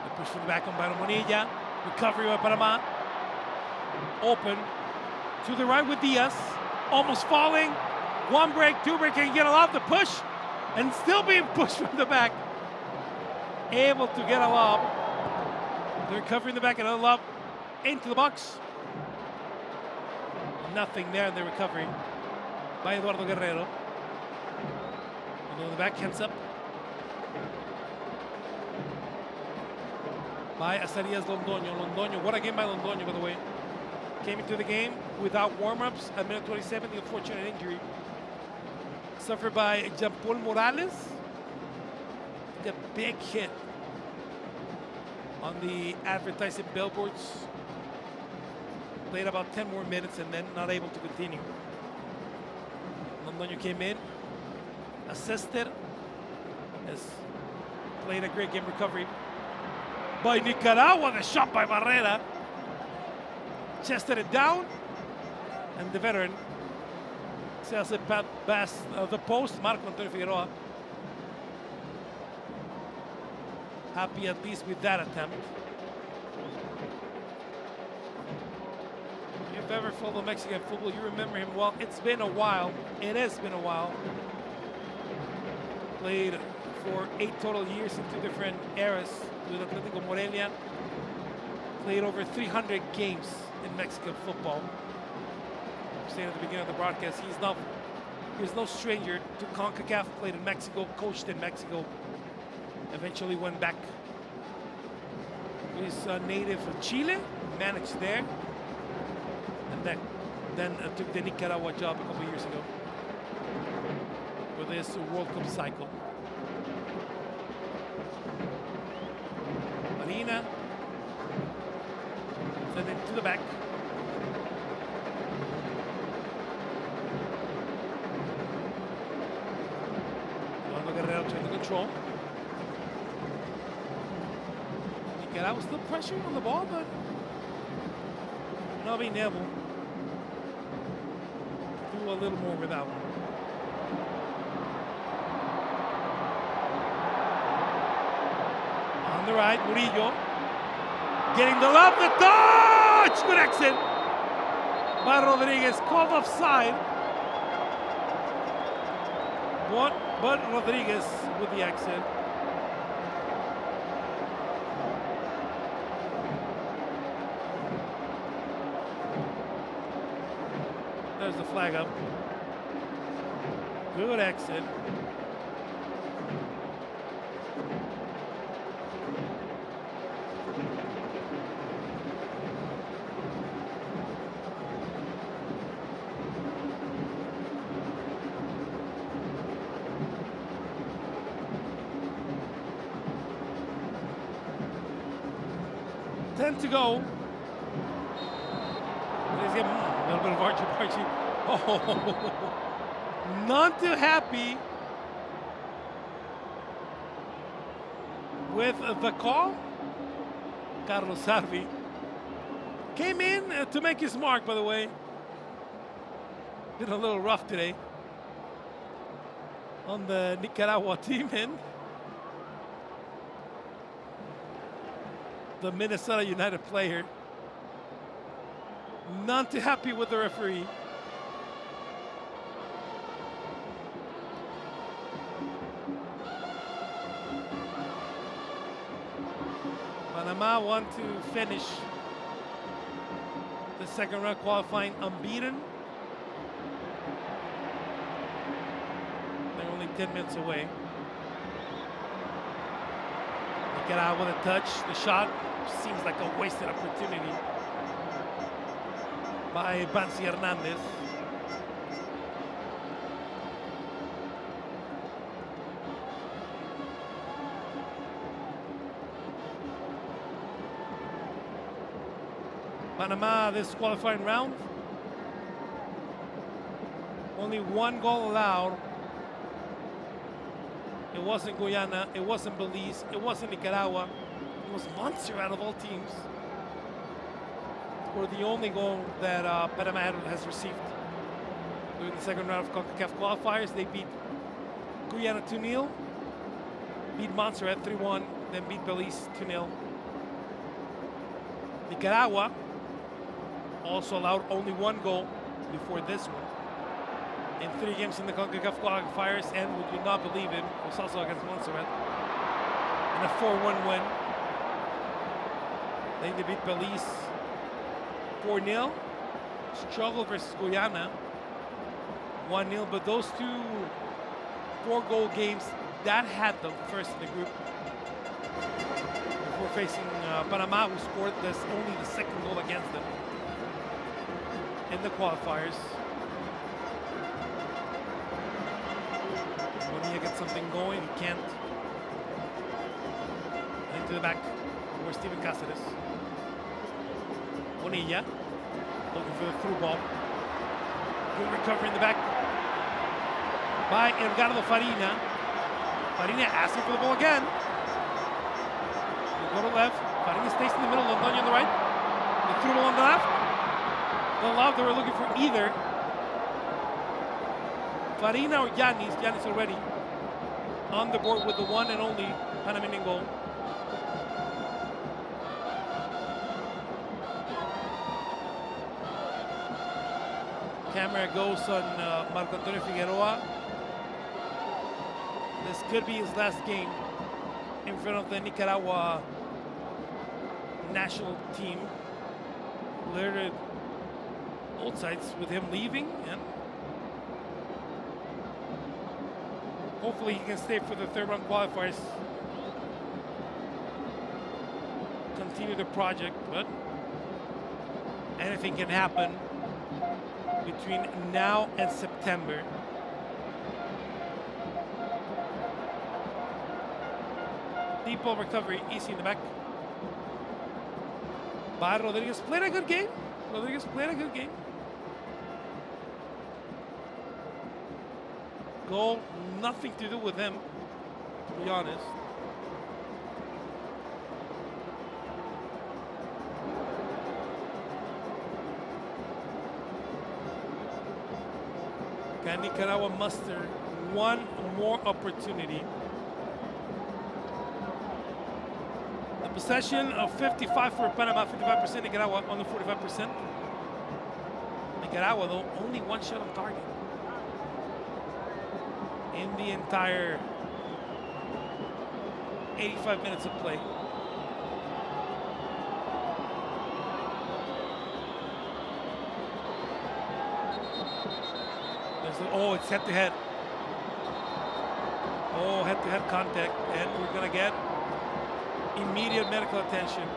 [SPEAKER 1] The push from the back on Bonilla. Recovery by Panama. Open to the right with Diaz. Almost falling. One break, two break, can get a lob to push, and still being pushed from the back. Able to get a lob. They're covering the back, another lob into the box. Nothing there in the recovery by Eduardo Guerrero. And on the back, hands up by Azarías Londoño. Londoño, what a game by Londoño, by the way. Came into the game without warm-ups at minute 27, the unfortunate injury suffered by Jean-Paul Morales. A big hit on the advertising billboards. Played about 10 more minutes and then not able to continue. Londoño came in, assisted, has played a great game. Recovery by Nicaragua, the shot by Barrera. Chested it down, and the veteran sails it past the post, Marco Antonio Figueroa. Happy at least with that attempt. If you've ever followed Mexican football, you remember him well. It's been a while. It has been a while. Played for 8 total years in 2 different eras with Atletico Morelia. Played over 300 games in Mexican football. I'm saying at the beginning of the broadcast, he's no stranger to CONCACAF. Played in Mexico, coached in Mexico. Eventually went back He's a native of Chile, managed there, and then took the Nicaragua job a couple years ago for this World Cup cycle. Marina, send it to the back. Guerrero trying to control. Nicaragua still pressuring on the ball, but not being able to do a little more with that one. On the right, Murillo getting the love, the touch! Good exit by Rodriguez, called offside. But Rodriguez with the exit. There's the flag up. Good exit. To go. Let's get a little bit of Archie. Oh, not too happy with the call. Carlos Sarvi came in to make his mark, by the way. Been a little rough today on the Nicaragua team, and the Minnesota United player not too happy with the referee. Panama want to finish the second round qualifying unbeaten. They're only 10 minutes away. Get out with a touch. The shot seems like a wasted opportunity by Fernández. Panama, this qualifying round, only one goal allowed. It wasn't Guyana, it wasn't Belize, it wasn't Nicaragua. It was Montserrat of all teams. For the only goal that Panama has received during the second round of Concacaf Qualifiers. They beat Guyana 2-0, beat Montserrat 3-1, then beat Belize 2-0. Nicaragua also allowed only one goal before this one in 3 games in the Concacaf Qualifiers, and would you not believe it, was also against Montserrat in a 4-1 win. Then they beat Belize 4-0. Struggle versus Guyana 1-0, but those two 4-goal games, that had them first in the group. Before facing Panama, who scored only the second goal against them in the qualifiers. Bonilla gets something going, he can't. Into the back for Steven Cáceres. Bonilla looking for the through ball. Good recovery in the back by Edgardo Farina. Farina asking for the ball again. They go to left. Farina stays in the middle. Londoño on the right. The through ball on the left. The love they were looking for either Farina or Yanis. Yanis already on the board with the one and only Panamanian goal. Camera goes on Marco Antonio Figueroa. This could be his last game in front of the Nicaragua national team. Alerted both sides with him leaving, and hopefully he can stay for the third round qualifiers. continue the project, but anything can happen between now and September. Deep ball recovery, easy in the back. By Rodriguez, played a good game. Rodriguez played a good game. Goal, nothing to do with him, to be honest. Can Nicaragua muster one more opportunity? The possession of 55 for Panama, 55% Nicaragua, only 45%. Nicaragua, though, only one shot on target in the entire 85 minutes of play. Oh, it's head-to-head. Oh, head-to-head contact, and we're gonna get immediate medical attention.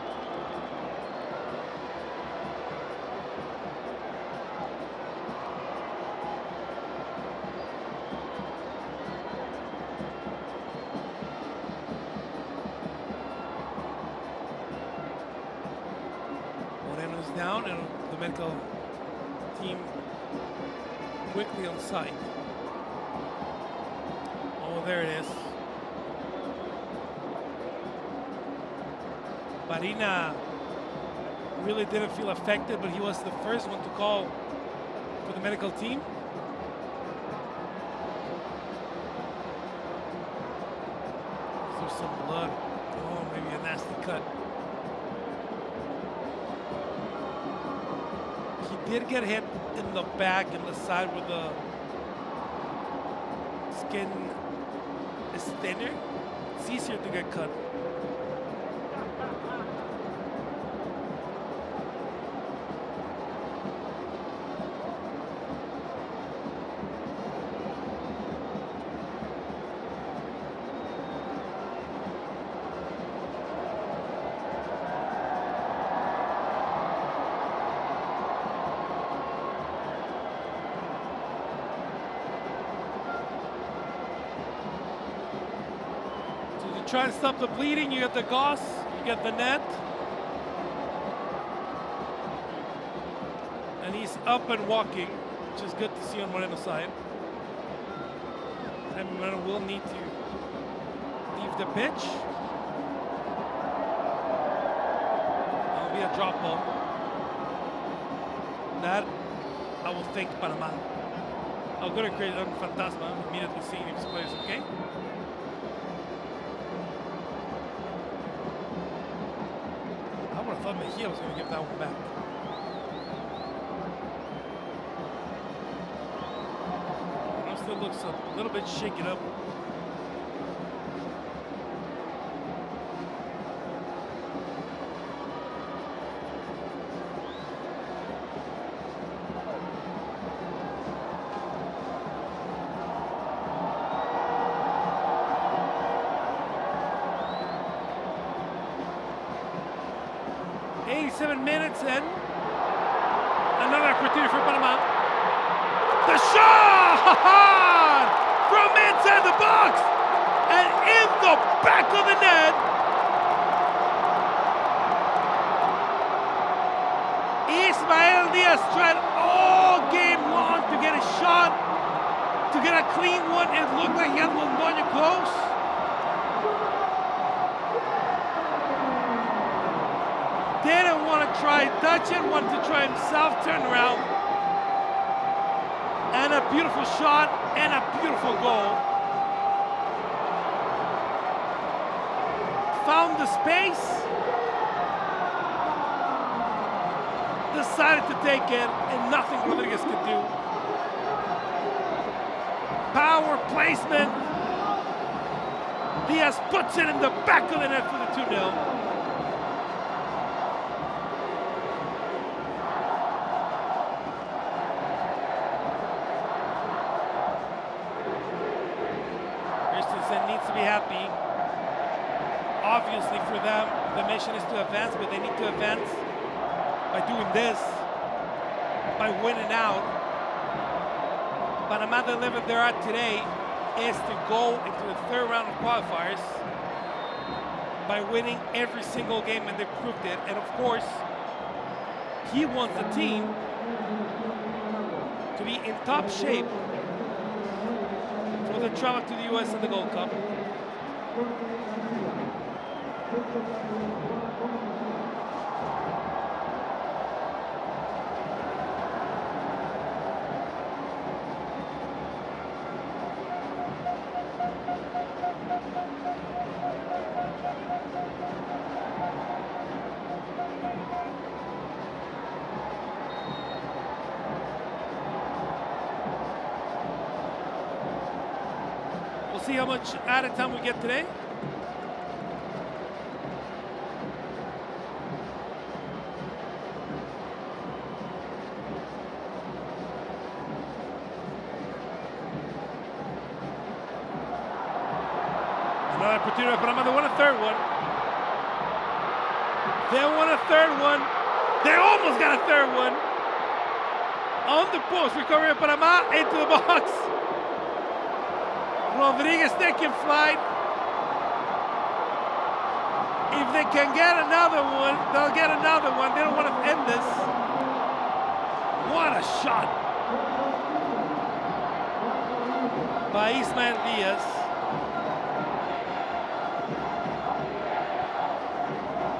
[SPEAKER 1] Moreno's down, and the medical team quickly on site. Oh, there it is. Barina really didn't feel affected, but he was the first one to call for the medical team. Is there some blood? Oh, maybe a nasty cut. He did get hit in the back and the side where the skin is thinner. It's easier to get cut. Try and stop the bleeding. You get the gauze, you get the net. And he's up and walking, which is good to see on Moreno's side. And Moreno will need to leave the pitch. It'll be a drop ball. That, I will thank Panama. I'll go to create a fantasma, immediately seeing if his player's okay. I thought Mejia was going to give that one back. It still looks a little bit shaken up. Minutes in. Another opportunity for Panama. The shot from inside the box and in the back of the net. Ismael Diaz tried all game long to get a shot, to get a clean one. It looked like he had Londoño close. Didn't want to try touch it, wanted to try himself, turn around. And a beautiful shot and a beautiful goal. Found the space. Decided to take it, and nothing Rodriguez could do. Power placement. Diaz puts it in the back of the net for the 2-0. Needs to be happy. Obviously for them, The mission is to advance, but they need to advance by doing this, by winning out. Panama, the level they're at today, is to go into the third round of qualifiers by winning every single game, and they've proved it. And of course, he wants the team to be in top shape for the travel to the US and the Gold Cup. We'll see how much added time we get today. Another opportunity for Panama. They won a third one. They won a third one. They almost got a third one. On the post, recovery of Panama into the box. Rodriguez taking flight. If they can get another one, they'll get another one. They don't want to end this. What a shot by Ismael Diaz.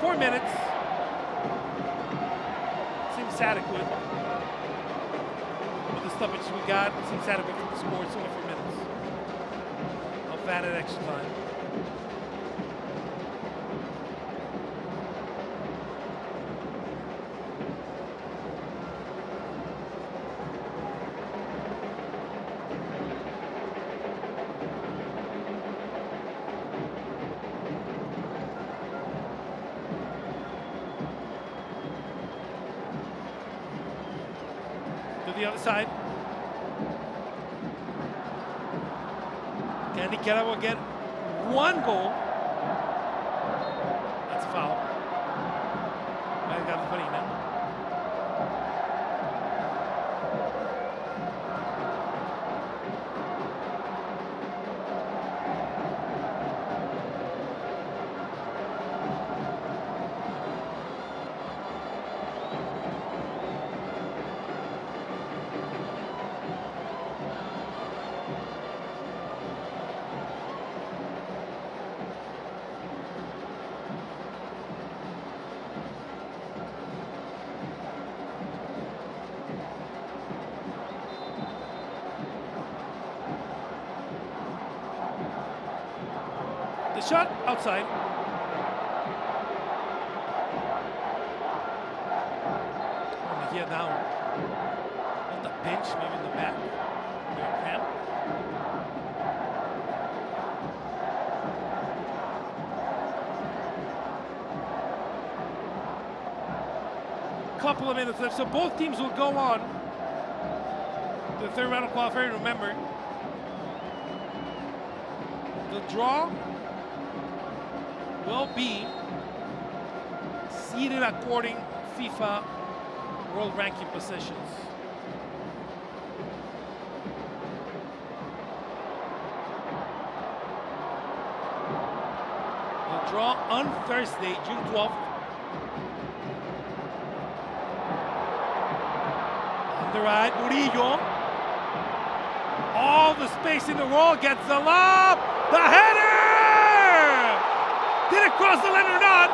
[SPEAKER 1] 4 minutes. Seems adequate. With the stoppage we got, it seems adequate for the score. It's only 4 minutes. Added extra time. To the other side. Can Nicaragua get one goal? That's a foul. Might have got the funny now. The shot outside. Here now. On the bench, maybe in the back. Cam. Couple of minutes left, so both teams will go on to the third round of qualifying. Remember, the draw will be seeded according FIFA world ranking positions. The draw on Thursday, June 12th. On the right, Murillo. All the space in the world, gets the lob, the header! Did it cross the line or not?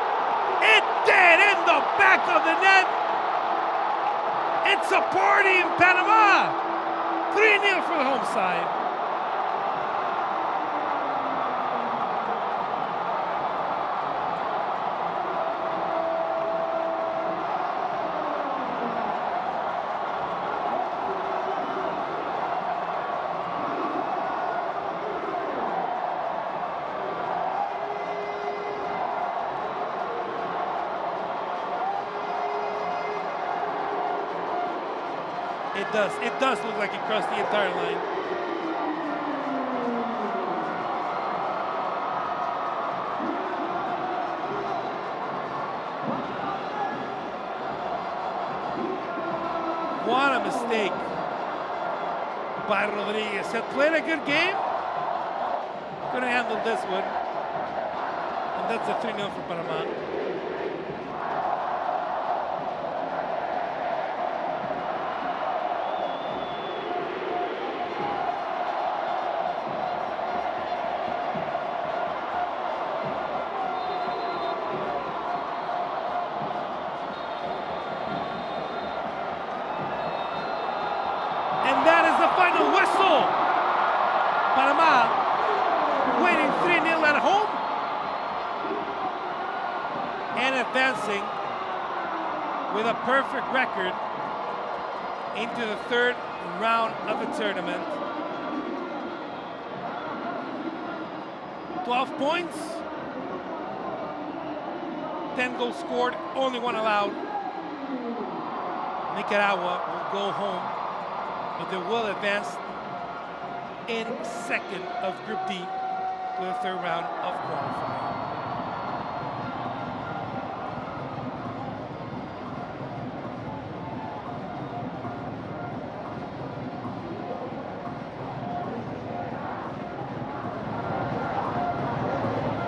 [SPEAKER 1] It did, in the back of the net. It's a party in Panama. 3-0 for the home side. It does look like it crossed the entire line. What a mistake by Rodriguez. Had played a good game. Couldn't handle this one. And that's a 3-0 for Panama. And that is the final whistle. Panama winning 3-0 at home and advancing with a perfect record into the third round of the tournament. 12 points, 10 goals scored, only one allowed. Nicaragua will go home, but they will advance in second of Group D to the third round of qualifying.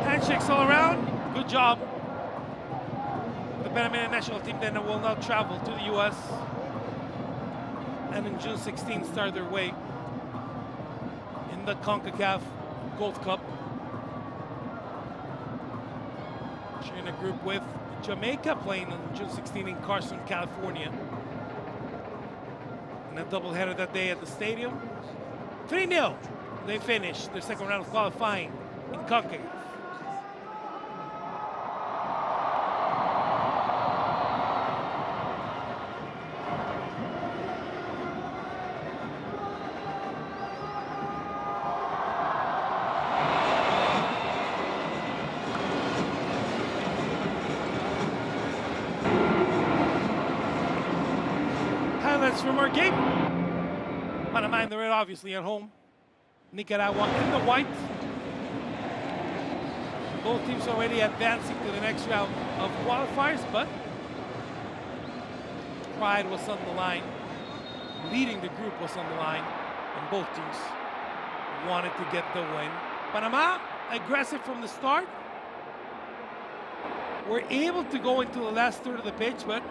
[SPEAKER 1] Handshakes all around. Good job. The Panamanian national team then will now travel to the U.S. and in June 16 start their way in the Concacaf Gold Cup. Sharing a group with Jamaica, playing on June 16 in Carson, California. And a doubleheader that day at the Stadium. 3-0. They finish their second round of qualifying in Concacaf. Highlights from our game. Panama in the red, obviously at home. Nicaragua in the white. Both teams already advancing to the next round of qualifiers, but pride was on the line. Leading the group was on the line, and both teams wanted to get the win. Panama, aggressive from the start. Were able to go into the last third of the pitch, but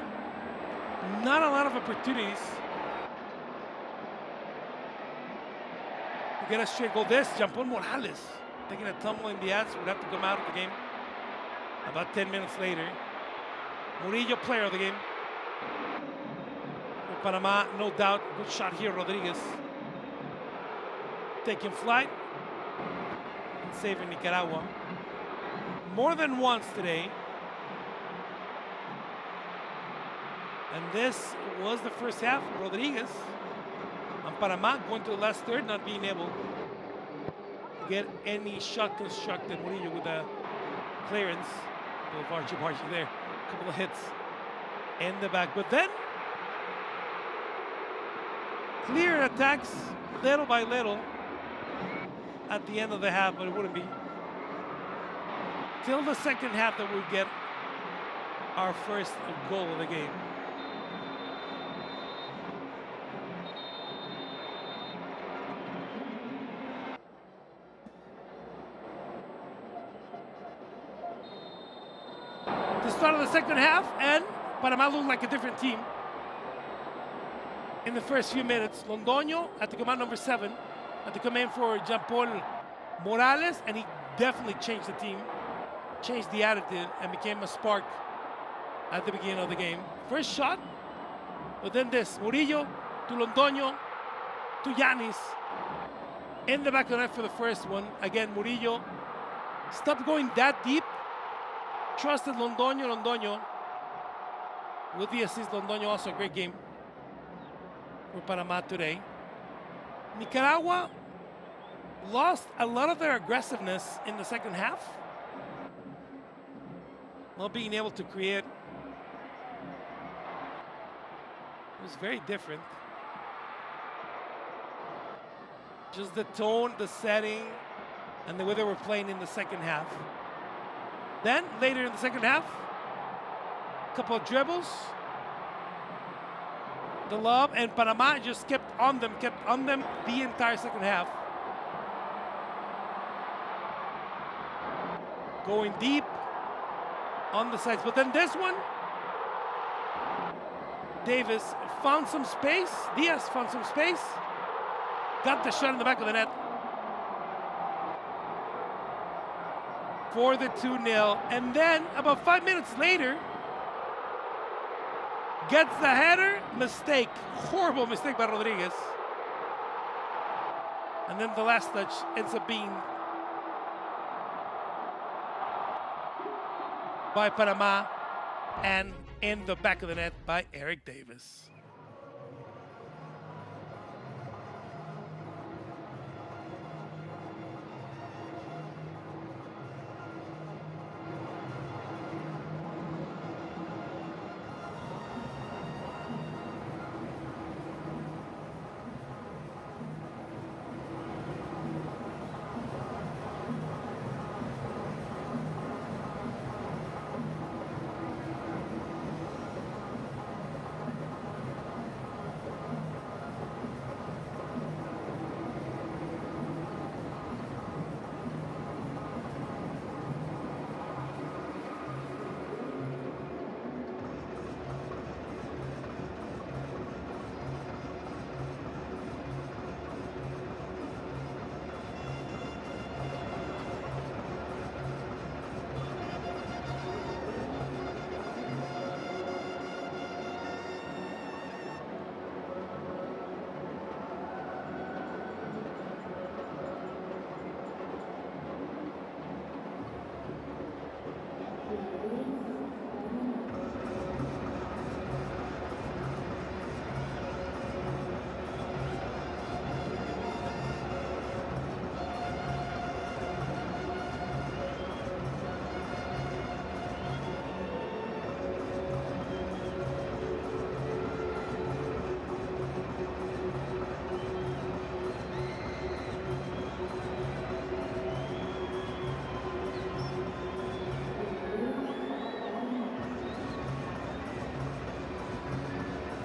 [SPEAKER 1] not a lot of opportunities to get a straight goal. This, Jean-Paul Morales, taking a tumble in the ads, would have to come out of the game about 10 minutes later. Murillo, player of the game. For Panama, no doubt, good shot here, Rodriguez. Taking flight and saving Nicaragua. More than once today. And this was the first half. Rodriguez and Panama going to the last third, not being able to get any shot constructed. Murillo with a clearance. A little Varchi there. A couple of hits in the back. But then, clear attacks little by little at the end of the half, but it wouldn't be till the second half that we'd get our first goal of the game. The start of the second half, and Panama looked like a different team. In the first few minutes, Londoño had to come out number 7, had to come in for Jean-Paul Morales, and he definitely changed the team, changed the attitude, and became a spark at the beginning of the game. First shot, but then this, Murillo to Londoño to Yanis in the back of the net for the first one. Again, Murillo stopped going that deep, trusted Londoño with the assist. Londoño also a great game for Panama today. Nicaragua lost a lot of their aggressiveness in the second half, not being able to create. It was very different. Just the tone, the setting, and the way they were playing in the second half. Then, later in the second half, a couple of dribbles. the lob, and Panama just kept on them the entire second half. Going deep on the sides. But then this one, Davis found some space. Diaz found some space. Got the shot in the back of the net for the 2-0. And then about 5 minutes later, gets the header, mistake. Horrible mistake by Rodriguez. And then the last touch ends up being by Panama and in the back of the net by Eric Davis.